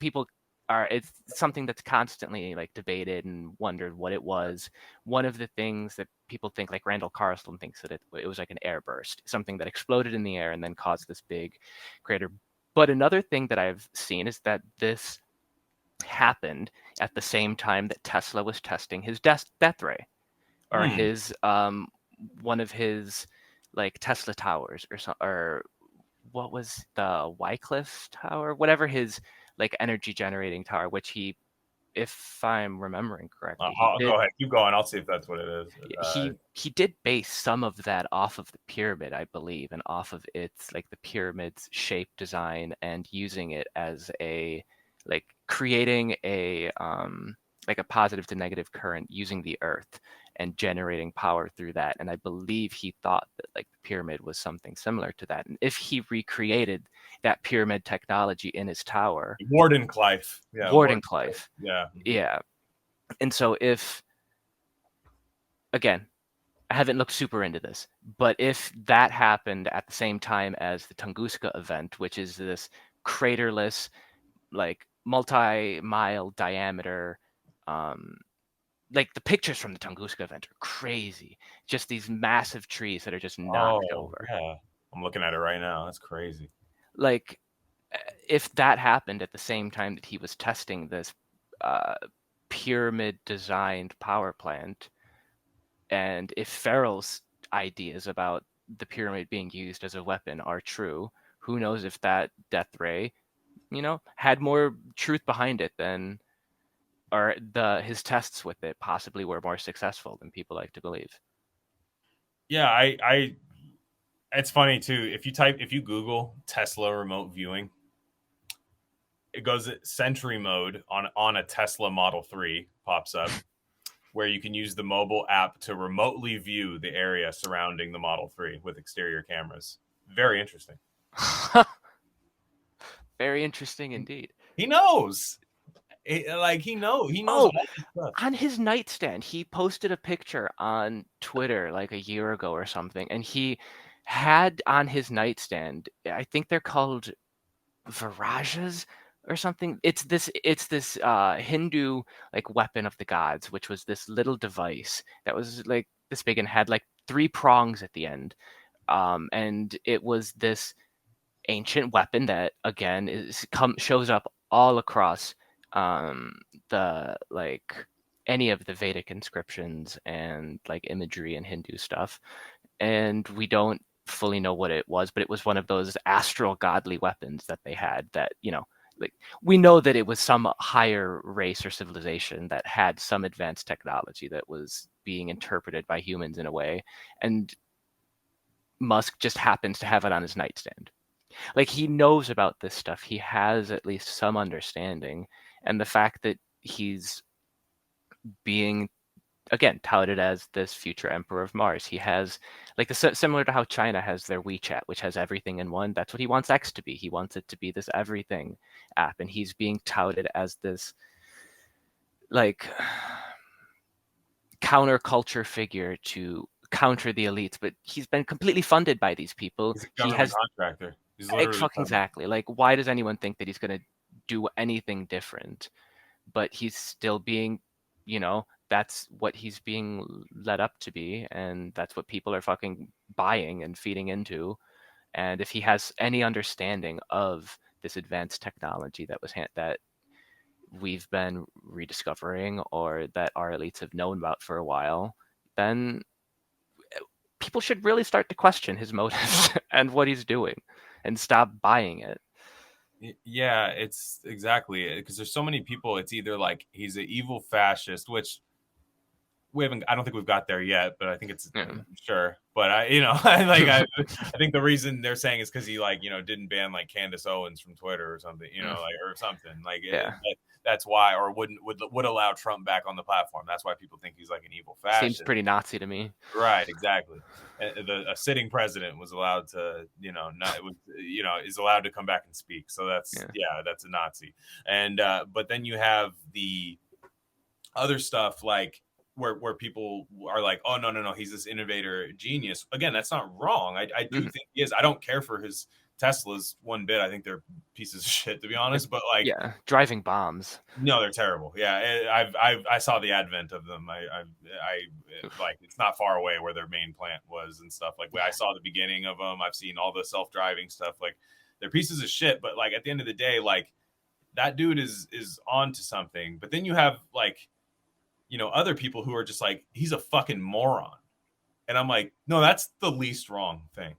people it's something that's constantly like debated and wondered what it was. One of the things that people think, like Randall Carlson thinks, that it was like an airburst, something that exploded in the air and then caused this big crater. But another thing that I've seen is that this happened at the same time that Tesla was testing his death ray, or his one of his like Tesla towers, or what was the Wycliffe Tower, whatever his like energy generating tower, which he, if I'm remembering correctly, go ahead, keep going. I'll see if that's what it is. He did base some of that off of the pyramid, I believe, and off of its like the pyramid's shape, design, and using it as a like creating a like a positive to negative current using the earth and generating power through that. And I believe he thought that like the pyramid was something similar to that. And if he recreated that pyramid technology in his tower, Wardenclyffe. Yeah. Wardenclyffe. Yeah. Yeah. And so again, I haven't looked super into this, but if that happened at the same time as the Tunguska event, which is this craterless, like multi-mile diameter, like the pictures from the Tunguska event are crazy. Just these massive trees that are just knocked over. Yeah. I'm looking at it right now. That's crazy. Like, if that happened at the same time that he was testing this pyramid-designed power plant, and if Farrell's ideas about the pyramid being used as a weapon are true, who knows if that death ray, had more truth behind it than, or his tests with it possibly were more successful than people like to believe. Yeah, it's funny too. If you Google Tesla remote viewing, it goes Sentry mode on a Tesla Model 3 pops up, where you can use the mobile app to remotely view the area surrounding the Model 3 with exterior cameras. Very interesting. Very interesting indeed. He knows. Like he knows Oh, all this stuff. on his nightstand, he posted a picture on Twitter like a year ago or something, and he had on his nightstand, I think they're called Virajas or something. It's this Hindu like weapon of the gods, which was this little device that was like this big and had like 3 prongs at the end. And it was this ancient weapon that again shows up all across the like any of the Vedic inscriptions and like imagery and Hindu stuff. And we don't fully know what it was, but it was one of those astral godly weapons that they had that, like we know that it was some higher race or civilization that had some advanced technology that was being interpreted by humans in a way. And Musk just happens to have it on his nightstand. Like he knows about this stuff. He has at least some understanding. And the fact that he's being again touted as this future emperor of Mars, he has like similar to how China has their WeChat, which has everything in one. That's what he wants X to be. He wants it to be this everything app, and he's being touted as this like counterculture figure to counter the elites, but he's been completely funded by these people. He's a government contractor. He's Exactly. Like, why does anyone think that he's going to do anything different? But he's still being, that's what he's being led up to be, and that's what people are fucking buying and feeding into. And if he has any understanding of this advanced technology that we've been rediscovering or that our elites have known about for a while, then people should really start to question his motives and what he's doing and stop buying it. Yeah, it's exactly because there's so many people. It's either like he's an evil fascist, which I don't think we've got there yet, but I think it's sure. But I think the reason they're saying is because he didn't ban like Candace Owens from Twitter or something, or something like that's why, or would allow Trump back on the platform. That's why people think he's like an evil fascist. Seems pretty Nazi to me. Right, exactly. A sitting president was allowed to, is allowed to come back and speak. So that's a Nazi. And but then you have the other stuff like where people are like, oh no, he's this innovator genius. Again, that's not wrong. I do think he is. I don't care for his Teslas one bit. I think they're pieces of shit, to be honest. But like, driving bombs. No, they're terrible. Yeah, I saw the advent of them. I like it's not far away where their main plant was and stuff. Like I saw the beginning of them. I've seen all the self-driving stuff. Like they're pieces of shit. But like at the end of the day, like that dude is on to something. But then you have like, other people who are just like, he's a fucking moron. And I'm like, no, that's the least wrong thing.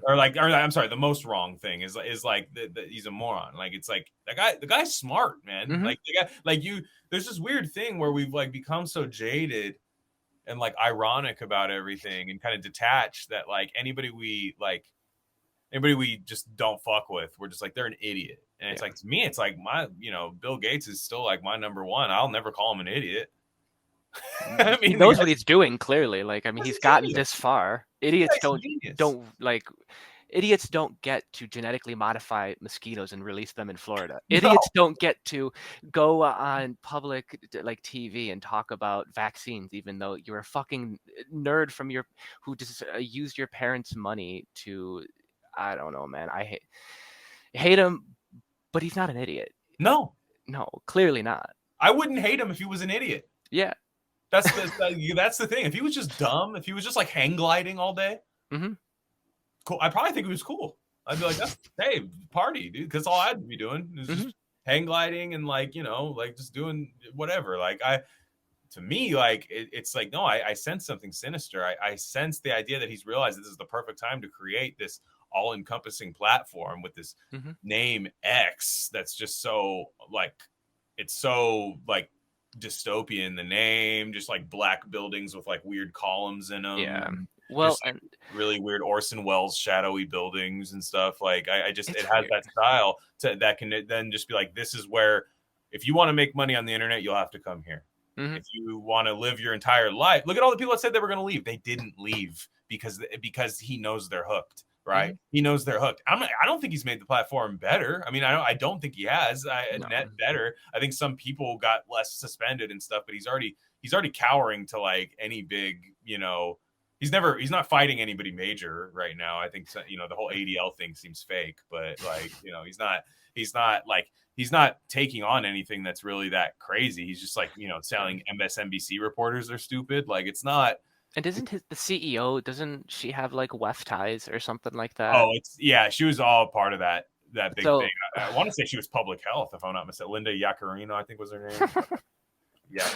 Or I'm sorry, the most wrong thing is like he's a moron. Like it's like the guy's smart, man. Like the guy, there's this weird thing where we've like become so jaded and like ironic about everything and kind of detached that like anybody we just don't fuck with, we're just like they're an idiot. And it's like to me, it's like my Bill Gates is still like my number one. I'll never call him an idiot. I mean, he knows what he's doing clearly. Like, I mean, he's gotten this far. Idiots idiots don't get to genetically modify mosquitoes and release them in Florida. Idiots don't get to go on public like TV and talk about vaccines, even though you're a fucking nerd who just used your parents' money to, I don't know, man. I hate him, but he's not an idiot. No, clearly not. I wouldn't hate him if he was an idiot. Yeah. That's the thing. If he was just dumb, if he was just like hang gliding all day, cool. I probably think he was cool. I'd be like, hey, party, dude, because all I'd be doing is just hang gliding and like just doing whatever. Like to me, like it's like no, I sense something sinister. I sense the idea that he's realized this is the perfect time to create this all-encompassing platform with this name X. That's just so like it's so like dystopian, the name, just like black buildings with like weird columns in them. Yeah. Well, like really weird Orson Welles shadowy buildings and stuff. Like it has that style that can then just be like, this is where if you want to make money on the internet, you'll have to come here. If you want to live your entire life, look at all the people that said they were going to leave. They didn't leave because he knows they're hooked. right? He knows they're hooked. I don't think he's made the platform better. I mean, I don't think he has net better. I think some people got less suspended and stuff, but he's already cowering to like any big, you know, he's not fighting anybody major right now. I think, you know, the whole ADL thing seems fake, but like, you know, he's not taking on anything that's really that crazy. He's just like, you know, telling MSNBC reporters they're stupid. Like, it's not. And isn't the CEO, doesn't she have like WEF ties or something like that? Oh, she was all part of that big thing. I want to say she was public health, if I'm not mistaken. Linda Yaccarino, I think was her name.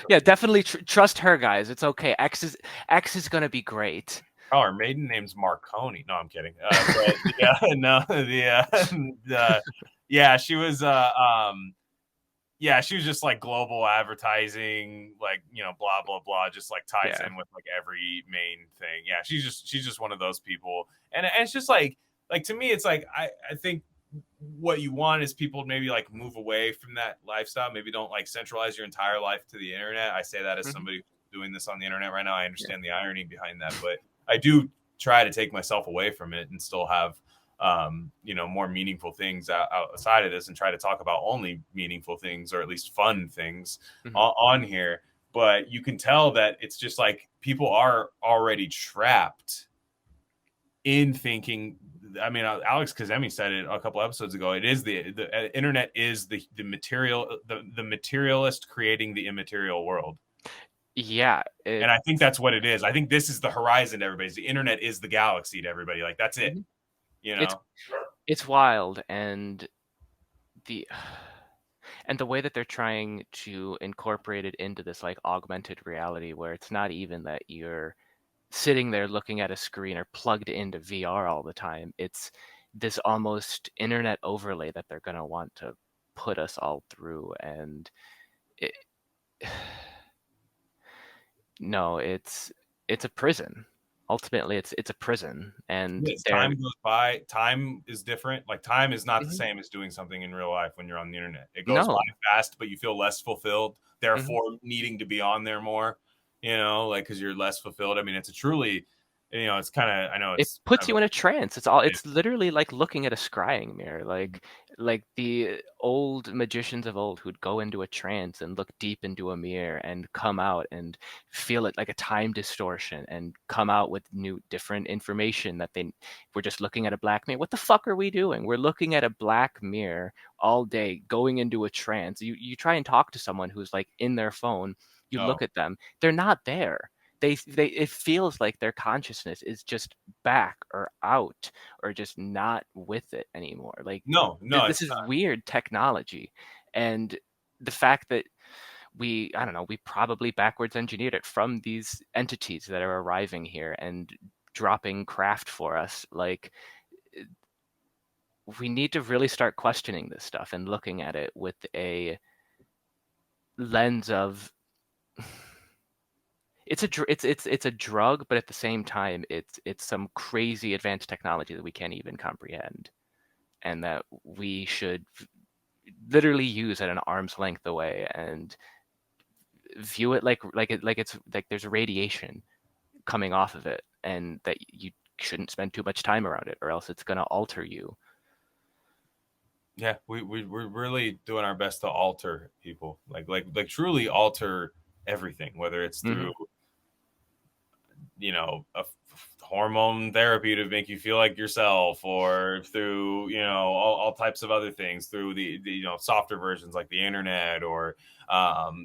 Yeah, definitely trust her, guys. It's okay. X is gonna be great. Oh, her maiden name's Marconi. No, I'm kidding. But yeah, no, yeah, she was she was just like global advertising, like, you know, blah blah blah, just like ties in with like every main thing. Yeah, she's just one of those people, and it's just like to me, it's like I think what you want is people maybe like move away from that lifestyle. Maybe don't like centralize your entire life to the internet. I say that as somebody doing this on the internet right now. I understand the irony behind that, but I do try to take myself away from it and still have you know, more meaningful things outside of this, and try to talk about only meaningful things, or at least fun things on here. But you can tell that it's just like people are already trapped in thinking. I mean, Alex Kazemi said it a couple episodes ago. It is the internet is the materialist creating the immaterial world. Yeah, and I think that's what it is. I think this is the horizon to everybody. The internet is the galaxy to everybody. Like, that's it. You know, it's wild, and the way that they're trying to incorporate it into this like augmented reality, where it's not even that you're sitting there looking at a screen or plugged into VR all the time. It's this almost internet overlay that they're going to want to put us all through. And no, it's a prison. Ultimately, it's a prison. And as time goes by, time is different. Like, time is not the same as doing something in real life when you're on the internet. It goes by fast, but you feel less fulfilled, therefore needing to be on there more. You know, like, because you're less fulfilled. I mean, it's a truly, you know, it's kind of, I know it puts you in a trance. It's literally like looking at a scrying mirror, like the old magicians of old who'd go into a trance and look deep into a mirror and come out and feel it like a time distortion and come out with new, different information that we're just looking at a black mirror. What the fuck are we doing? We're looking at a black mirror all day, going into a trance. You try and talk to someone who's like in their phone. You look at them, they're not there. It feels like their consciousness is just back or out or just not with it anymore. Like, no, this is weird technology. And the fact that we probably backwards engineered it from these entities that are arriving here and dropping craft for us. Like, we need to really start questioning this stuff and looking at it with a lens of it's a drug, but at the same time, it's some crazy advanced technology that we can't even comprehend, and that we should literally use at an arm's length away and view it like it's like there's radiation coming off of it, and that you shouldn't spend too much time around it, or else it's going to alter you. Yeah, we're really doing our best to alter people, like truly alter everything, whether it's through you know, a hormone therapy to make you feel like yourself, or through, you know, all types of other things, through the you know, softer versions like the internet, or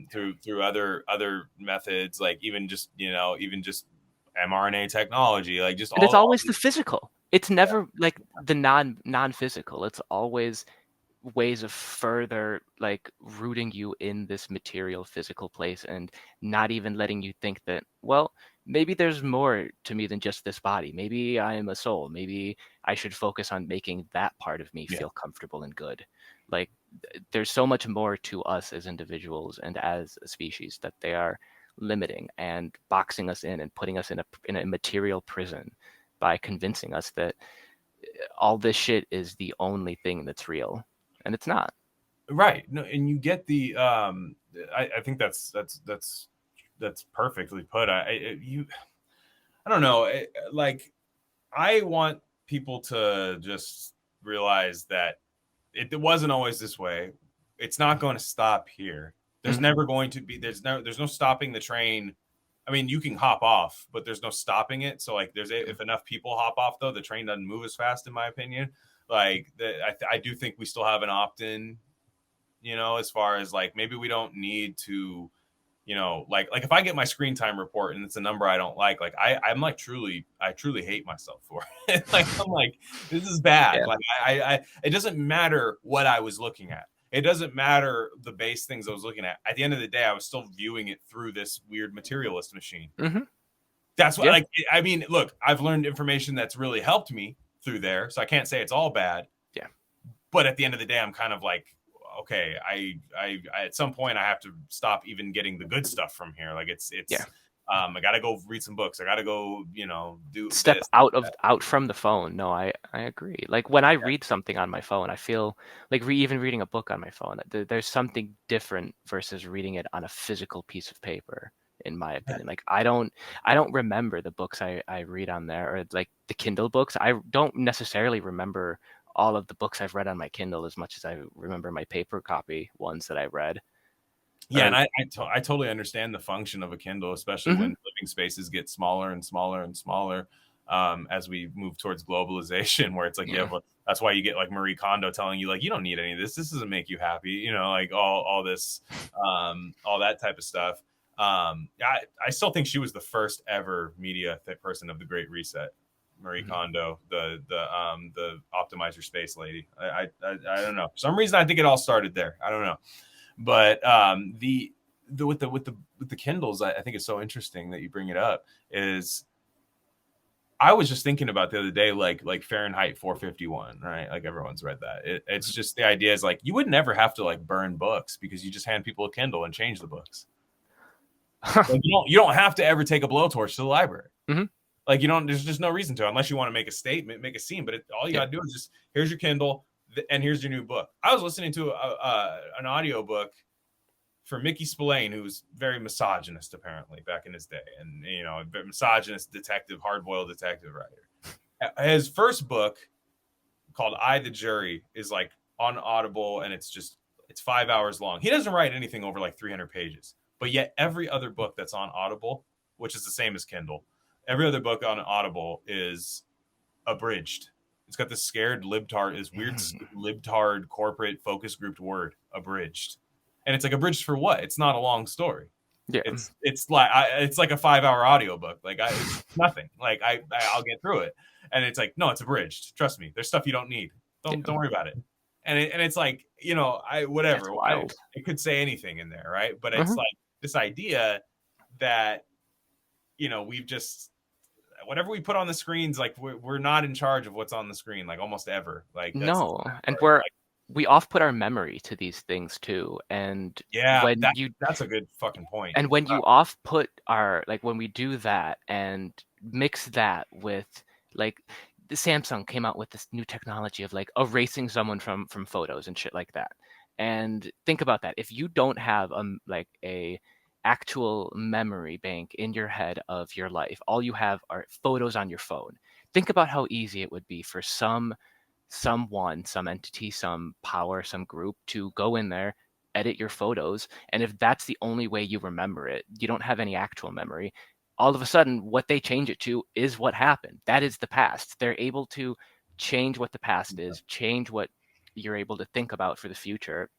through other methods, like even just mRNA technology, like just. And it's always the physical. It's never like the non-physical. It's always ways of further like rooting you in this material physical place, and not even letting you think that, well, maybe there's more to me than just this body. Maybe I am a soul. Maybe I should focus on making that part of me feel comfortable and good. Like, there's so much more to us as individuals and as a species that they are limiting and boxing us in and putting us in a material prison by convincing us that all this shit is the only thing that's real. And it's not. Right. No, and you get the I think that's perfectly put. I don't know. Like, I want people to just realize that it wasn't always this way. It's not going to stop here. There's never going to be. There's no stopping the train. I mean, you can hop off, but there's no stopping it. So like, if enough people hop off, though, the train doesn't move as fast, in my opinion. Like, I do think we still have an opt-in, you know, as far as like, maybe we don't need to, you know, like if I get my screen time report and it's a number I don't like I'm like I truly hate myself for it. Like, I'm like, this is bad. Yeah. Like I it doesn't matter what I was looking at. It doesn't matter the base things I was looking at. At the end of the day, I was still viewing it through this weird materialist machine. That's what, like, I mean, look, I've learned information that's really helped me through there. So I can't say it's all bad. Yeah. But at the end of the day, I'm kind of like, okay, I at some point I have to stop even getting the good stuff from here. Like it's I gotta go read some books. I gotta go, you know, do step this, out from the phone. No, I agree. Like when I read something on my phone, I feel like even reading a book on my phone, there's something different versus reading it on a physical piece of paper, in my opinion. Like I don't remember the books I read on there, or like the Kindle books. I don't necessarily remember all of the books I've read on my Kindle as much as I remember my paper copy ones that I read. Yeah, and I totally understand the function of a Kindle, especially when living spaces get smaller and smaller and smaller as we move towards globalization, where it's like, that's why you get like Marie Kondo telling you, like, you don't need any of this. This doesn't make you happy, you know, like all this, all that type of stuff. I still think she was the first ever media person of the Great Reset. Marie Kondo, the optimize your space lady. I don't know. For some reason, I think it all started there. I don't know. But with the Kindles, I think it's so interesting that you bring it up. Is I was just thinking about the other day, like Fahrenheit 451, right? Like everyone's read that. It's just the idea is like you would never have to like burn books because you just hand people a Kindle and change the books. Like, you don't have to ever take a blowtorch to the library. Like there's just no reason to, unless you want to make a statement, make a scene. But all you gotta do is just, here's your Kindle and here's your new book. I was listening to an audiobook for Mickey Spillane, who's very misogynist apparently back in his day, and you know, misogynist detective, hard-boiled detective writer. His first book, called I the Jury, is like on Audible, and it's 5 hours long. He doesn't write anything over like 300 pages, but yet every other book that's on Audible, which is the same as Kindle, every other book on Audible is abridged. It's got this scared libtard, this weird libtard corporate focus grouped word, abridged. And it's like, abridged for what? It's not a long story. Yeah. It's like a 5 hour audiobook. Like it's nothing. Like I'll get through it. And it's like, no, it's abridged. Trust me. There's stuff you don't need. Don't worry about it. And it's like, you know, whatever. It could say anything in there, right? But it's like this idea that, you know, we've just, whatever we put on the screens, like we're not in charge of what's on the screen, like almost ever. Like no, and we off put our memory to these things too. And that's a good fucking point. And when you off put when we do that and mix that with like the Samsung came out with this new technology of like erasing someone from photos and shit like that. And think about that. If you don't have a actual memory bank in your head of your life, all you have are photos on your phone. Think about how easy it would be for someone, some entity, some power, some group to go in there, edit your photos. And if that's the only way you remember it, you don't have any actual memory. All of a sudden, what they change it to is what happened. That is the past. They're able to change what the past is, change what you're able to think about for the future,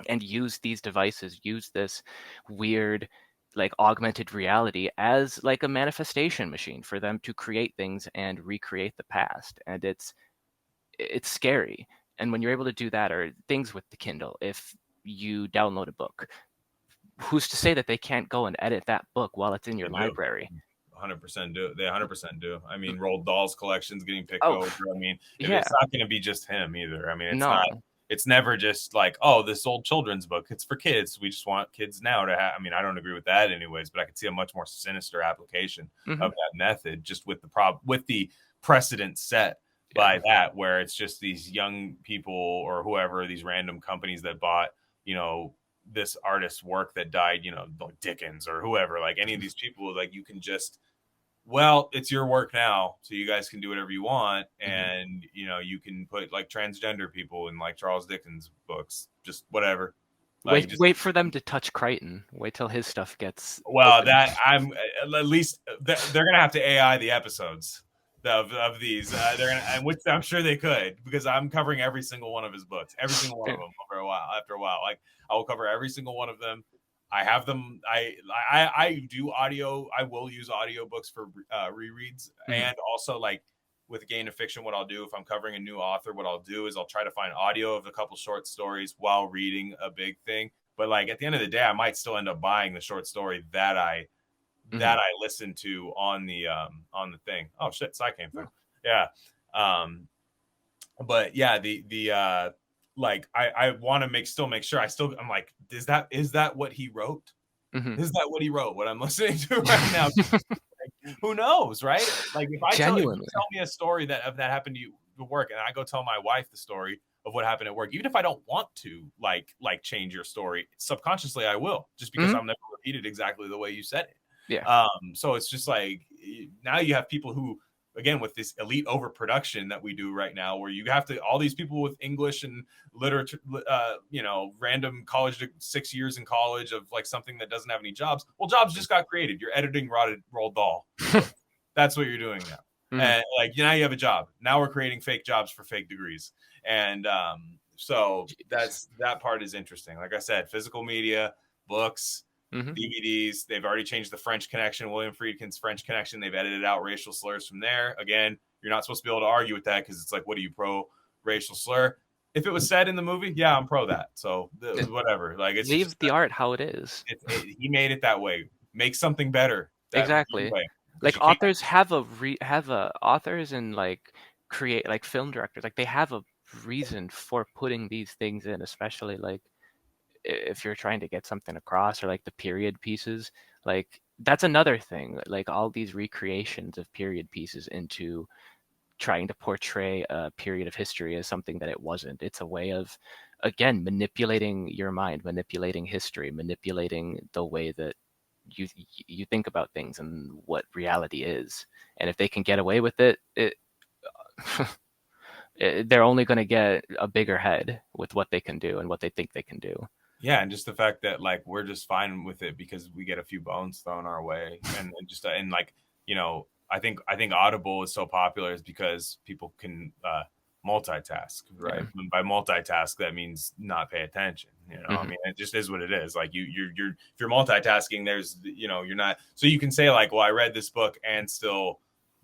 and use these devices, use this weird like augmented reality as like a manifestation machine for them to create things and recreate the past. And it's scary. And when you're able to do that, or things with the Kindle, if you download a book, who's to say that they can't go and edit that book while it's in your library? 100% do. They 100% do. I mean, Roald Dahl's collection's getting picked over. I mean, it's not going to be just him either. I mean, it's not. It's never just like, oh, this old children's book, it's for kids. We just want kids now to have. I mean, I don't agree with that anyways, but I could see a much more sinister application of that method, just with the precedent set by that, where it's just these young people or whoever, these random companies that bought, you know, this artist's work that died, you know, like Dickens or whoever, like any of these people, like you can just well, it's your work now, so you guys can do whatever you want, and you can put like transgender people in like Charles Dickens books, just whatever. Like, Wait for them to touch Crichton. Wait till his stuff gets. well, open. that I'm at least they're gonna have to AI the episodes of these. They're gonna, which I'm sure they could, because I'm covering every single one of his books, every single one of them over a while. After a while, like I will cover every single one of them. I have them. I do audio. I will use audiobooks for rereads, and also like with Gain of Fiction, what I'll do if I'm covering a new author, what I'll do is I'll try to find audio of a couple short stories while reading a big thing. But like at the end of the day, I might still end up buying the short story that I listened to on the thing. Oh shit, Psy came through. Yeah. But yeah, the like I want to still make sure I'm like, is that what he wrote? Is that what he wrote? What I'm listening to right now? Like, who knows, right? Like if you tell me a story that happened to you at work, and I go tell my wife the story of what happened at work, even if I don't want to like change your story, subconsciously I will, just because I'll never repeat it exactly the way you said it. Yeah. So it's just like now you have people who, again, with this elite overproduction that we do right now, where you have all these people with English and literature, random college, 6 years in college of like something that doesn't have any jobs. Well, jobs just got created. You're editing Roald Dahl. That's what you're doing now. And like now you have a job. Now we're creating fake jobs for fake degrees. And so that part is interesting. Like I said, physical media, books, DVDs. They've already changed the French Connection, William Friedkin's French Connection. They've edited out racial slurs from there. Again, you're not supposed to be able to argue with that, because it's like, what are you, pro racial slur? If it was said in the movie, yeah, I'm pro that. So whatever. Like, it's leave the art how it is. He made it that way. Make something better. Exactly. Like authors authors and like create like film directors, like they have a reason for putting these things in, especially like if you're trying to get something across, or like the period pieces. Like that's another thing, like all these recreations of period pieces into trying to portray a period of history as something that it wasn't. It's a way of, again, manipulating your mind, manipulating history, manipulating the way that you think about things and what reality is. And if they can get away with it, they're only going to get a bigger head with what they can do and what they think they can do. Yeah, and just the fact that like we're just fine with it because we get a few bones thrown our way, and just and like I think Audible is so popular is because people can multitask, right? Yeah. And by multitask, that means not pay attention. I mean, it just is what it is. Like you're if you're multitasking, there's you're not, so you can say like, well, I read this book and still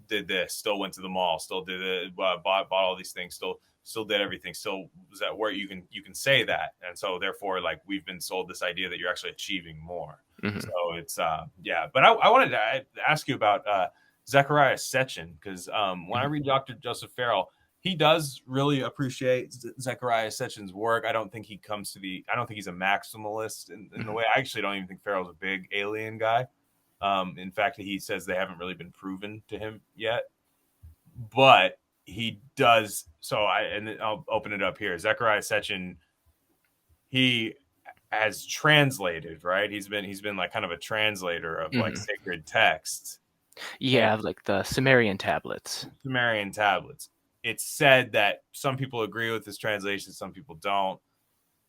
did this, still went to the mall, still did it, bought all these things, still did everything, still was at work. You can say that, and so therefore, like we've been sold this idea that you're actually achieving more. So it's yeah. But I wanted to ask you about Zecharia Sitchin, because when I read Dr. Joseph Farrell, he does really appreciate Zecharia Sitchin's work. I don't think he's a maximalist in the way. I actually don't even think Farrell's a big alien guy. In fact, he says they haven't really been proven to him yet. But he does. So I'll open it up here. Zecharia Sitchin, he has translated, right? He's been like kind of a translator of like sacred texts. Yeah, like the Sumerian tablets. It's said that some people agree with his translation, some people don't.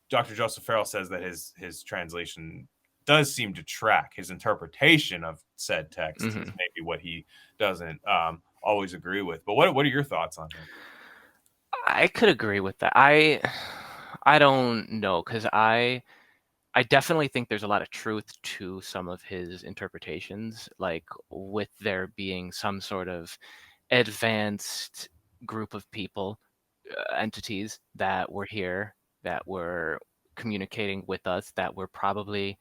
Dr. Joseph Farrell says that his translation does seem to track his interpretation of said text. Is maybe what he doesn't always agree with. But what are your thoughts on him? I could agree with that. I don't know, because I definitely think there's a lot of truth to some of his interpretations, like with there being some sort of advanced group of people, entities that were here, that were communicating with us, that were probably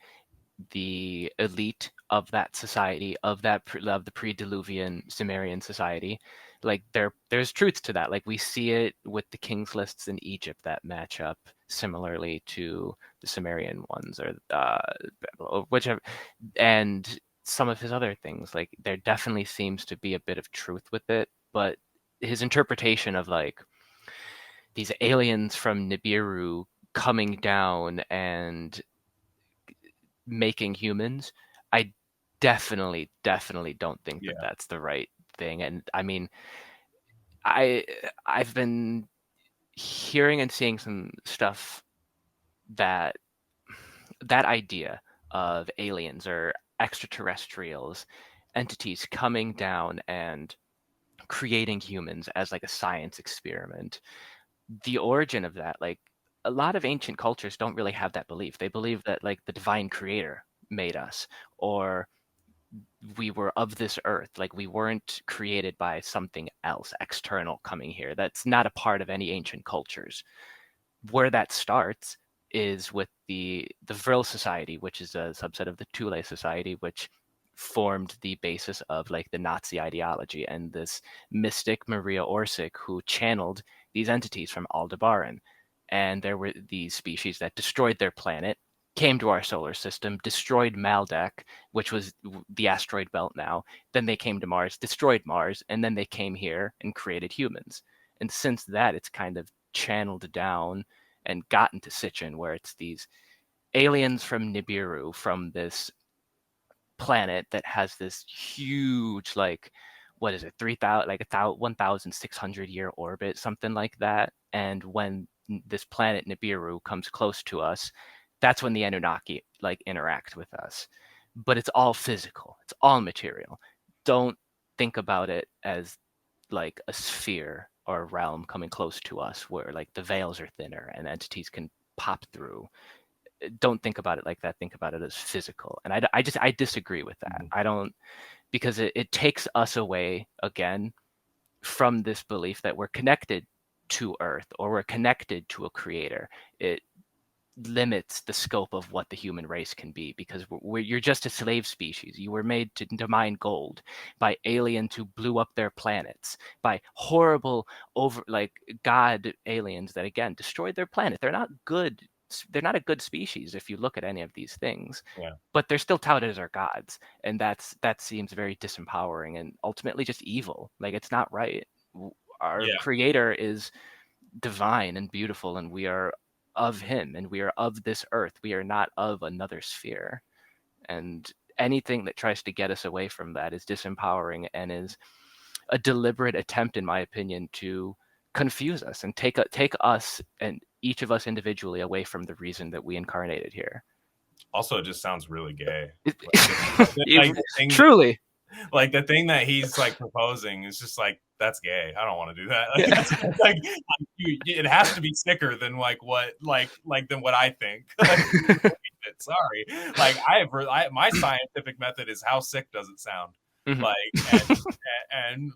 the elite of that society, of the pre-Diluvian Sumerian society. Like there's truth to that. Like we see it with the king's lists in Egypt that match up similarly to the Sumerian ones, or whichever, and some of his other things. Like there definitely seems to be a bit of truth with it, but his interpretation of like these aliens from Nibiru coming down and making humans, I definitely don't think that that's the right thing. And I mean, I've been hearing and seeing some stuff that idea of aliens or extraterrestrials, entities coming down and creating humans as like a science experiment. The origin of that, like a lot of ancient cultures don't really have that belief. They believe that like the divine creator made us, or we were of this earth, like we weren't created by something else external coming here. That's not a part of any ancient cultures. Where that starts is with the Vril Society, which is a subset of the Thule Society, which formed the basis of like the Nazi ideology, and this mystic Maria Orsic who channeled these entities from Aldebaran. And there were these species that destroyed their planet, came to our solar system, destroyed Maldek, which was the asteroid belt now. Then they came to Mars, destroyed Mars, and then they came here and created humans. And since that, it's kind of channeled down and gotten to Sitchin, where it's these aliens from Nibiru, from this planet that has this huge, like, what is it, 3,000, like 1,600 year orbit, something like that. And when this planet Nibiru comes close to us, that's when the Anunnaki like interact with us. But it's all physical, it's all material. Don't think about it as like a sphere or a realm coming close to us where like the veils are thinner and entities can pop through. Don't think about it like that. Think about it as physical. And I disagree with that. I don't, because it takes us away again from this belief that we're connected to Earth or we're connected to a creator. It limits the scope of what the human race can be, because you're just a slave species. You were made to mine gold by aliens who blew up their planets, by horrible god aliens that again destroyed their planet. They're not good. They're not a good species if you look at any of these things. But they're still touted as our gods, and that seems very disempowering and ultimately just evil. Like, it's not right. Our creator is divine and beautiful, and we are of him, and we are of this earth. We are not of another sphere. And anything that tries to get us away from that is disempowering and is a deliberate attempt, in my opinion, to confuse us and take us and each of us individually away from the reason that we incarnated here. Also, it just sounds really gay. Truly. Like, the thing that he's like proposing is just like, that's gay. I don't want to do that. It has to be sicker than than what I think. Sorry, like my scientific method is how sick does it sound, and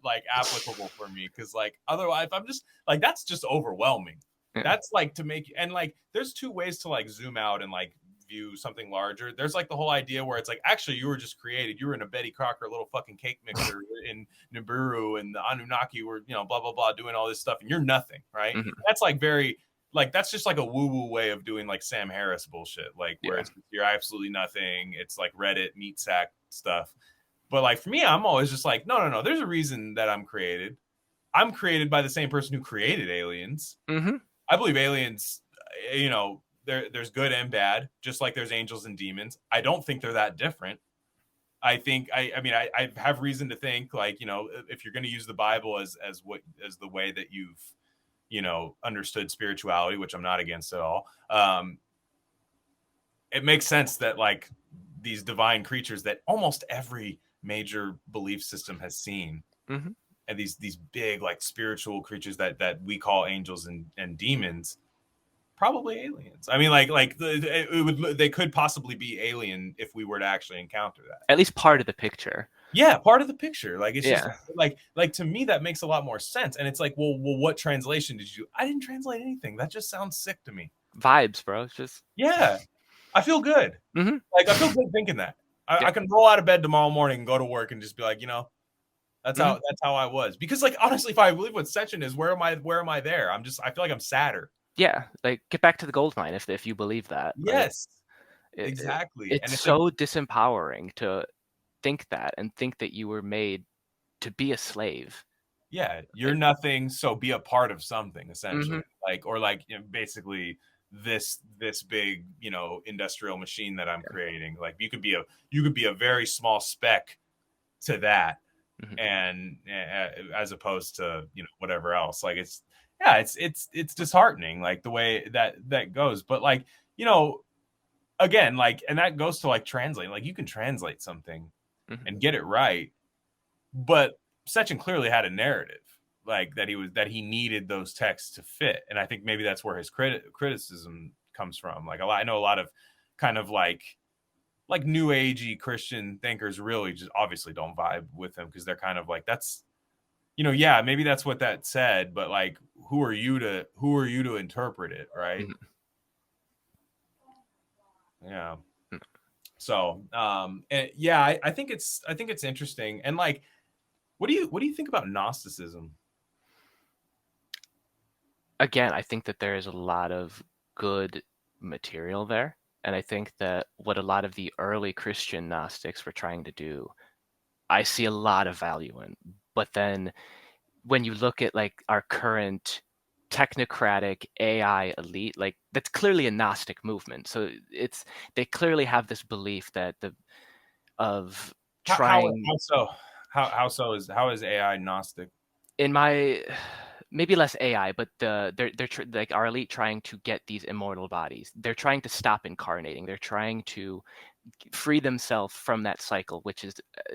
like applicable for me, because like otherwise I'm just like, that's just overwhelming. That's like to make, and like there's two ways to like zoom out and like view something larger. There's like the whole idea where it's like, actually you were just created, you were in a Betty Crocker little fucking cake mixer in Nibiru, and the Anunnaki were, blah blah blah, doing all this stuff, and you're nothing, right? That's like very, like, that's just like a woo-woo way of doing like Sam Harris bullshit, like where you're absolutely nothing. It's like Reddit meat sack stuff. But like for me, I'm always just like, no, there's a reason that I'm created. I'm created by the same person who created aliens. I believe aliens, there's good and bad, just like there's angels and demons. I don't think they're that different. I think, I have reason to think, like, if you're going to use the Bible as the way that you've, understood spirituality, which I'm not against at all. It makes sense that like these divine creatures that almost every major belief system has seen, and these big like spiritual creatures that we call angels and demons, probably aliens. I mean, they could possibly be alien if we were to actually encounter that. At least part of the picture. Yeah, part of the picture. Like, it's just like to me that makes a lot more sense. And it's like, well, what translation did you do? I didn't translate anything. That just sounds sick to me. Vibes, bro. It's just I feel good. Like, I feel good thinking that. I can roll out of bed tomorrow morning and go to work and just be like, that's how I was. Because like, honestly, if I believe what Sitchin is, where am I there? I feel like I'm sadder. Yeah, like, get back to the gold mine if you believe that. Yes, exactly. It's so disempowering to think that, and think that you were made to be a slave. Yeah, you're nothing, so be a part of something, essentially. Like, or like, basically this big, you know, industrial machine that I'm creating. Like you could be a very small speck to that, and as opposed to, you know, whatever else. Like it's disheartening, like the way that goes. But like, you know, again, like, and that goes to like translating. Like you can translate something and get it right, but Sechin clearly had a narrative, like that he needed those texts to fit, and I think maybe that's where his criticism comes from. Like I know a lot of kind of like new agey Christian thinkers really just obviously don't vibe with him, because they're kind of like, that's, you know, yeah, maybe that's what that said, but like who are you to interpret it, right? Yeah. So and yeah, I think it's interesting. And like, what do you think about Gnosticism? Again, I think that there is a lot of good material there. And I think that what a lot of the early Christian Gnostics were trying to do, I see a lot of value in. But then when you look at like our current technocratic AI elite, like that's clearly a Gnostic movement. So they clearly have this belief that of trying. How is AI Gnostic? In my maybe less AI, but they're like our elite trying to get these immortal bodies. They're trying to stop incarnating. They're trying to free themselves from that cycle, which is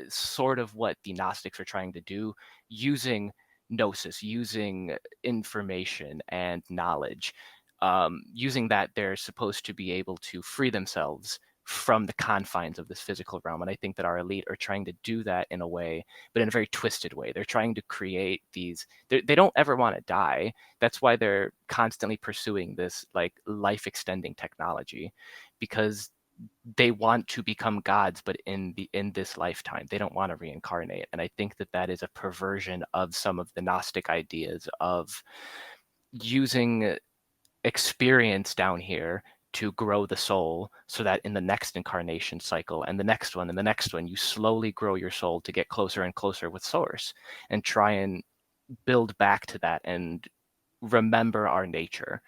sort of what the Gnostics are trying to do, using gnosis, using information and knowledge. Using that, they're supposed to be able to free themselves from the confines of this physical realm. And I think that our elite are trying to do that in a way, but in a very twisted way. They're trying to create these, they don't ever want to die. That's why they're constantly pursuing this like life extending technology, because they want to become gods, but in this lifetime, they don't want to reincarnate. And I think that that is a perversion of some of the Gnostic ideas of using experience down here to grow the soul, so that in the next incarnation cycle and the next one and the next one, you slowly grow your soul to get closer and closer with source, and try and build back to that and remember our nature,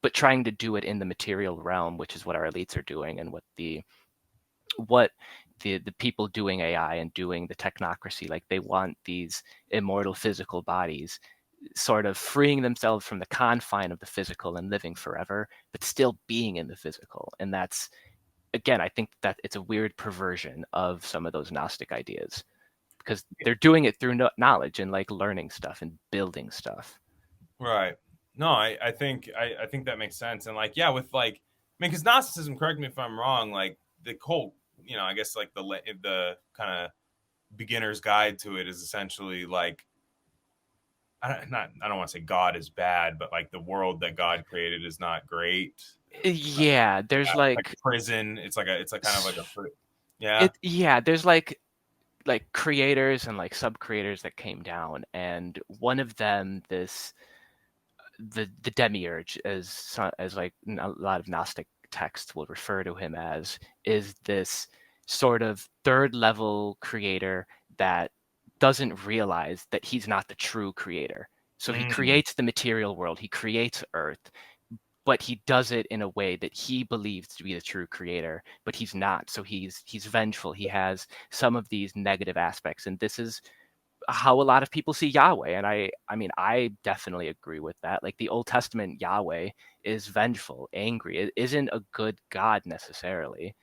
but trying to do it in the material realm, which is what our elites are doing, and what the people doing AI and doing the technocracy, like they want these immortal physical bodies, sort of freeing themselves from the confine of the physical and living forever, but still being in the physical. And that's, again, I think that it's a weird perversion of some of those Gnostic ideas, because they're doing it through knowledge and like learning stuff and building stuff. Right. No, I think that makes sense. And like, yeah, with like, I mean, because Gnosticism, correct me if I'm wrong, like the whole, you know, I guess like the kind of beginner's guide to it is essentially like, I don't want to say God is bad, but like the world that God created is not great. Yeah, there's like prison. It's kind of like there's like creators and like sub creators that came down, and one of them, the demiurge, as like a lot of Gnostic texts will refer to him as, is this sort of third level creator that doesn't realize that he's not the true creator. So he creates the material world, he creates Earth, but he does it in a way that he believes to be the true creator, but he's not. So he's vengeful. He has some of these negative aspects, and this is how a lot of people see Yahweh. And I mean, I definitely agree with that. Like the Old Testament Yahweh is vengeful, angry. It isn't a good God necessarily,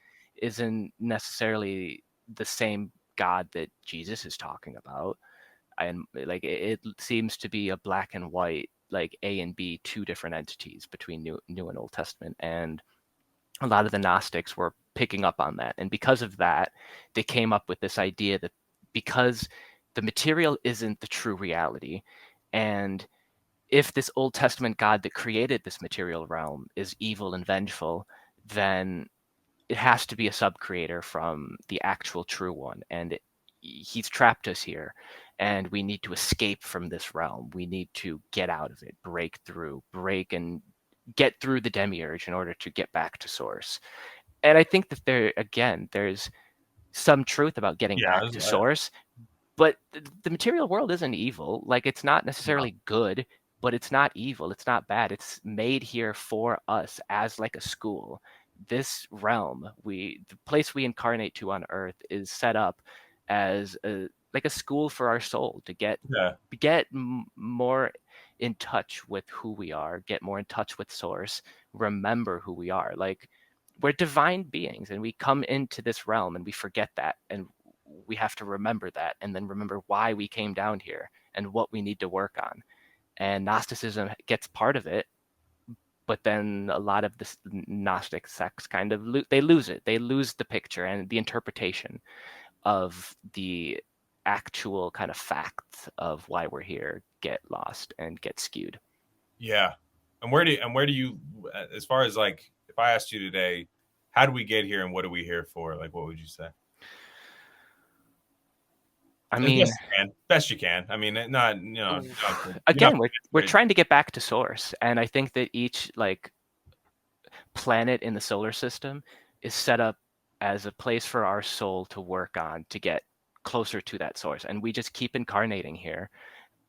isn't necessarily the same God that Jesus is talking about. And like it seems to be a black and white, like A and B, two different entities between New and Old Testament. And a lot of the Gnostics were picking up on that. And because of that, they came up with this idea that because the material isn't the true reality, and if this Old Testament God that created this material realm is evil and vengeful, then it has to be a sub-creator from the actual true one. And he's trapped us here, and we need to escape from this realm. We need to get out of it, break and get through the demiurge in order to get back to source. And I think that there's some truth about getting back to source, but the material world isn't evil. Like it's not necessarily good, but it's not evil. It's not bad. It's made here for us as like a school. This realm, the place we incarnate to on Earth, is set up as like a school for our soul to get more in touch with who we are, get more in touch with Source, remember who we are. Like, we're divine beings, and we come into this realm and we forget that, and we have to remember that, and then remember why we came down here and what we need to work on. And Gnosticism gets part of it, but then a lot of this Gnostic sects kind of they lose it. They lose the picture, and the interpretation of the actual kind of facts of why we're here get lost and get skewed. Yeah. And where do you, as far as like, if I asked you today, how do we get here and what are we here for? Like, what would you say? I mean, best you can. I mean, not, again, we're trying to get back to Source. And I think that each like planet in the solar system is set up as a place for our soul to work on to get closer to that Source. And we just keep incarnating here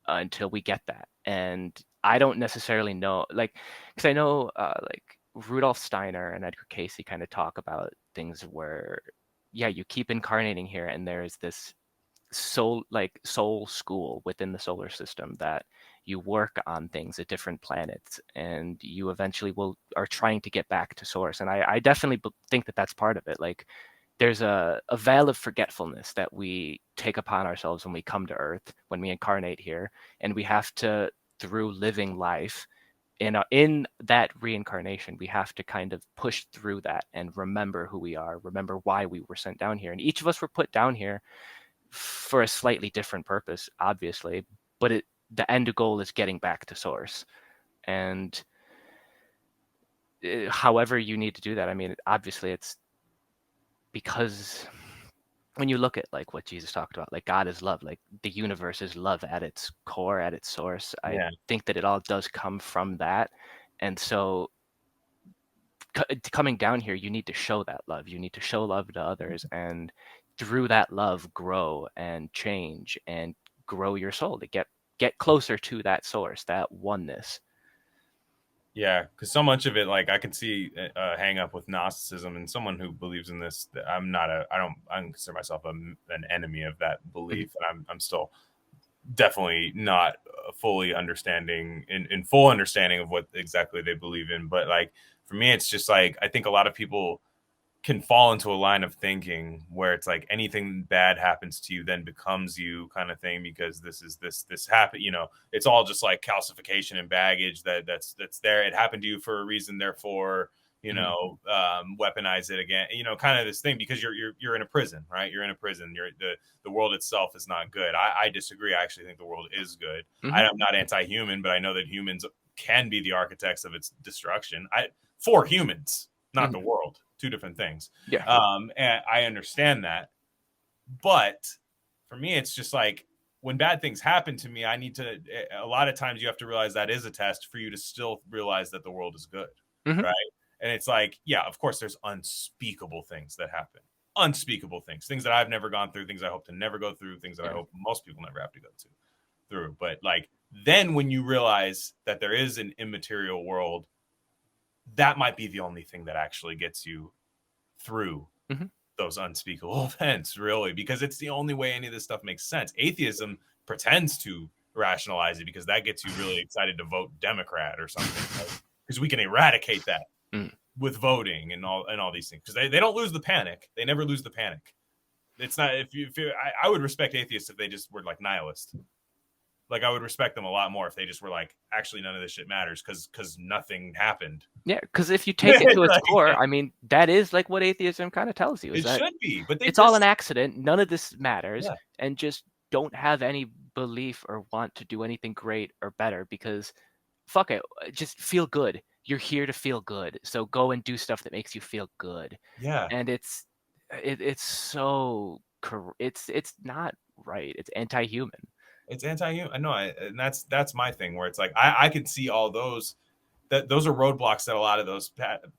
until we get that. And I don't necessarily know, like, because I know like Rudolf Steiner and Edgar Cayce kind of talk about things where, yeah, you keep incarnating here, and there's this soul school within the solar system that you work on things at different planets, and you eventually are trying to get back to Source. And I definitely think that that's part of it. Like, there's a veil of forgetfulness that we take upon ourselves when we come to Earth, when we incarnate here, and we have to, through living life in that reincarnation, we have to kind of push through that and remember who we are, remember why we were sent down here. And each of us were put down here for a slightly different purpose, obviously, but the end goal is getting back to Source. And however you need to do that, I mean, obviously it's because when you look at like what Jesus talked about, like God is love, like the universe is love at its core, at its source. I think that it all does come from that. And so coming down here, you need to show that love. You need to show love to others, and through that love, grow and change and grow your soul to get closer to that Source, that oneness. Yeah, because so much of it, like, I can see a hang up with Gnosticism, and someone who believes in this, I don't consider myself an enemy of that belief, and I'm still definitely not fully understanding in full understanding of what exactly they believe in. But like, for me, it's just like, I think a lot of people can fall into a line of thinking where it's like anything bad happens to you then becomes you kind of thing, because this happened, it's all just like calcification and baggage that's there. It happened to you for a reason, therefore, weaponize it again, kind of this thing, because you're in a prison, right? You're in a prison. The world itself is not good. I disagree. I actually think the world is good. I'm not anti-human, but I know that humans can be the architects of its destruction. For humans, not the world. Two different things. Yeah. And I understand that. But for me, it's just like, when bad things happen to me, a lot of times you have to realize that is a test for you to still realize that the world is good. Right. And it's like, yeah, of course, there's unspeakable things that happen. Unspeakable things that I've never gone through, things I hope to never go through, things that I hope most people never have to go through. But like, then when you realize that there is an immaterial world, that might be the only thing that actually gets you through those unspeakable events, really, because it's the only way any of this stuff makes sense. Atheism pretends to rationalize it because that gets you really excited to vote Democrat or something, right? Because we can eradicate that with voting and all these things, because they don't lose the panic. They never lose the panic. It's not, I would respect atheists if they just were like nihilists. Like, I would respect them a lot more if they just were like, actually, none of this shit matters because nothing happened. Yeah, because if you take it to its core, I mean, that is like what atheism kind of tells you. It should be, but it's all an accident. None of this matters, and just don't have any belief or want to do anything great or better, because fuck it, just feel good. You're here to feel good, so go and do stuff that makes you feel good. Yeah, and it's so it's not right. It's anti-human. It's anti-human. I know, and that's my thing, where it's like I can see all those those are roadblocks that a lot of those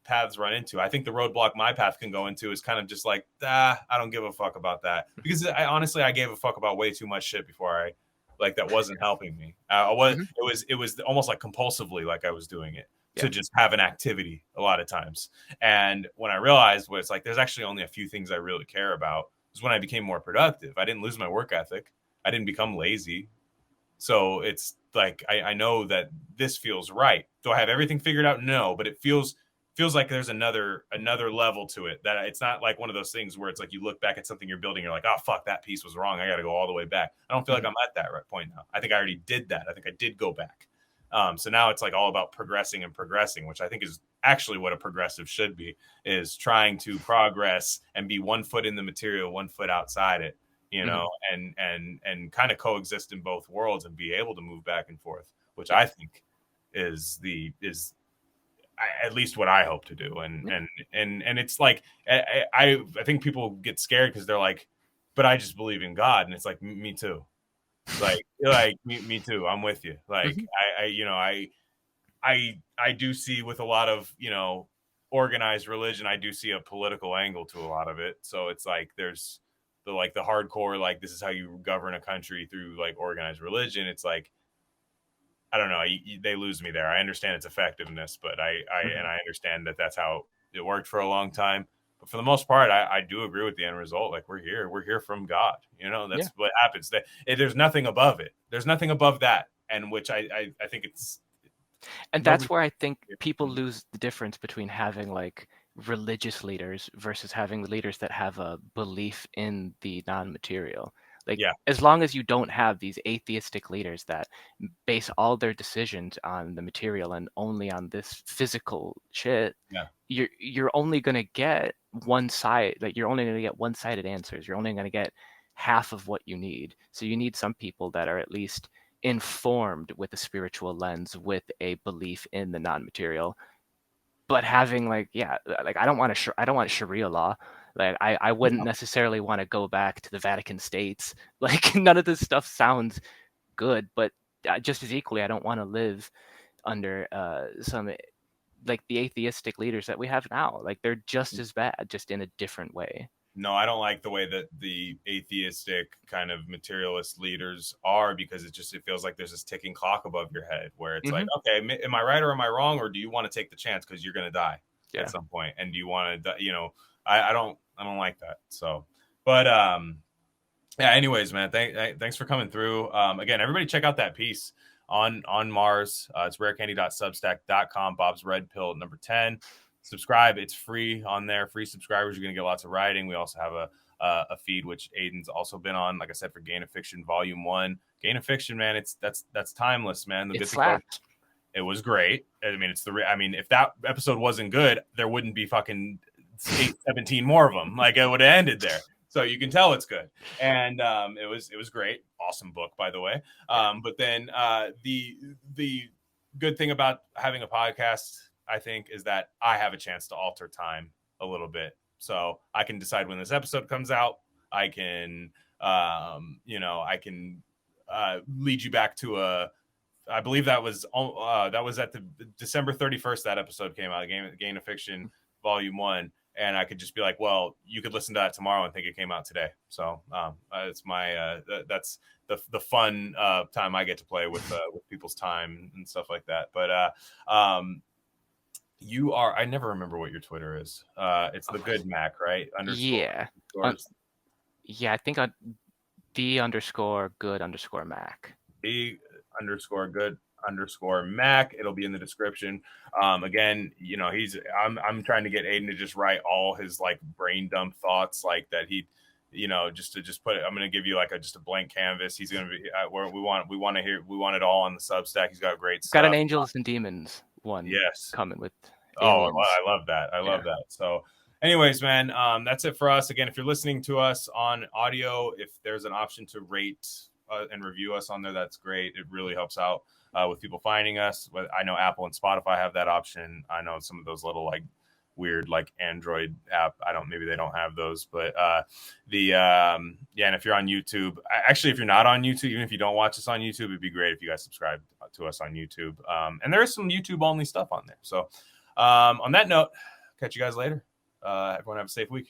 paths run into. I think the roadblock my path can go into is kind of just like, I don't give a fuck about that, because I honestly gave a fuck about way too much shit before like that wasn't helping me. It was almost like compulsively, like I was doing it to just have an activity a lot of times. And when I realized was like, there's actually only a few things I really care about, is when I became more productive. I didn't lose my work ethic. I didn't become lazy. So it's like, I know that this feels right. Do I have everything figured out? No, but it feels like there's another level to it, that it's not like one of those things where it's like you look back at something you're building, you're like, oh fuck, that piece was wrong, I got to go all the way back. I don't feel like I'm at that right point now. I think I already did that. I think I did go back. So now it's like all about progressing, which I think is actually what a progressive should be, is trying to progress and be 1 foot in the material, 1 foot outside it, you know, and kind of coexist in both worlds and be able to move back and forth, which I think is at least what I hope to do. And it's like, I think people get scared because they're like, but I just believe in God. And it's like, me too. Like me too. I'm with you. Like, I do see with a lot of, organized religion, I do see a political angle to a lot of it. So it's like, there's the hardcore, like, this is how you govern a country through like organized religion. It's like, I don't know. They lose me there. I understand its effectiveness, but I understand that that's how it worked for a long time. But for the most part, I do agree with the end result. Like, we're here from God. That's what happens. There's nothing above it. There's nothing above that, and which I think it's. And that's where I think people lose the difference between having like religious leaders versus having leaders that have a belief in the non-material. Like, as long as you don't have these atheistic leaders that base all their decisions on the material and only on this physical shit, you're only going to get one side. Like, you're only going to get one-sided answers. You're only going to get half of what you need. So you need some people that are at least informed with a spiritual lens, with a belief in the non-material. But having I don't want Sharia law. Like, I wouldn't necessarily want to go back to the Vatican States. Like, none of this stuff sounds good, but just as equally, I don't want to live under some like the atheistic leaders that we have now. Like, they're just as bad, just in a different way. No, I don't like the way that the atheistic kind of materialist leaders are, because it feels like there's this ticking clock above your head where it's like, okay, am I right or am I wrong? Or do you want to take the chance because you're going to die at some point? And do you want to, I don't like that. So, but anyways, man, thanks for coming through. Again, everybody check out that piece on Mars. It's rarecandy.substack.com. Bob's Red Pill number 10. Subscribe. It's free on there. Free subscribers. You're going to get lots of writing. We also have a feed, which Aidan's also been on, like I said, for Gain of Fiction Volume 1. Gain of Fiction, man, that's timeless, man. It slapped. It was great. I mean, if that episode wasn't good, there wouldn't be fucking 17 more of them. Like, it would have ended there. So you can tell it's good. And it was great. Awesome book, by the way. But then the good thing about having a podcast, I think, is that I have a chance to alter time a little bit. So I can decide when this episode comes out. I can, I can lead you back to I believe that was at the December 31st, that episode came out, Gain of Fiction Volume 1. And I could just be like, well, you could listen to that tomorrow and think it came out today. So it's my that's the fun time I get to play with people's time and stuff like that. But I never remember what your Twitter is. It's the good Mac, right? Yeah, I think on _good_Mac. _good_Mac. It'll be in the description. Again, I'm trying to get Aidan to just write all his like brain dump thoughts, like that he, just put it. I'm going to give you like just a blank canvas. He's going to be we want it all on the Substack. He's got great stuff. Got an Angels and Demons one. Yes. Coming with. Aliens. Oh, I love that. I love that. So anyways, man, that's it for us. Again, if you're listening to us on audio, if there's an option to rate and review us on there, that's great. It really helps out with people finding us. I know Apple and Spotify have that option. I know some of those little like weird like Android app, maybe they don't have those, but and if you're on YouTube, actually, if you're not on YouTube, even if you don't watch us on YouTube, it'd be great if you guys subscribe to us on YouTube. And there is some YouTube only stuff on there. So on that note, catch you guys later. Everyone have a safe week.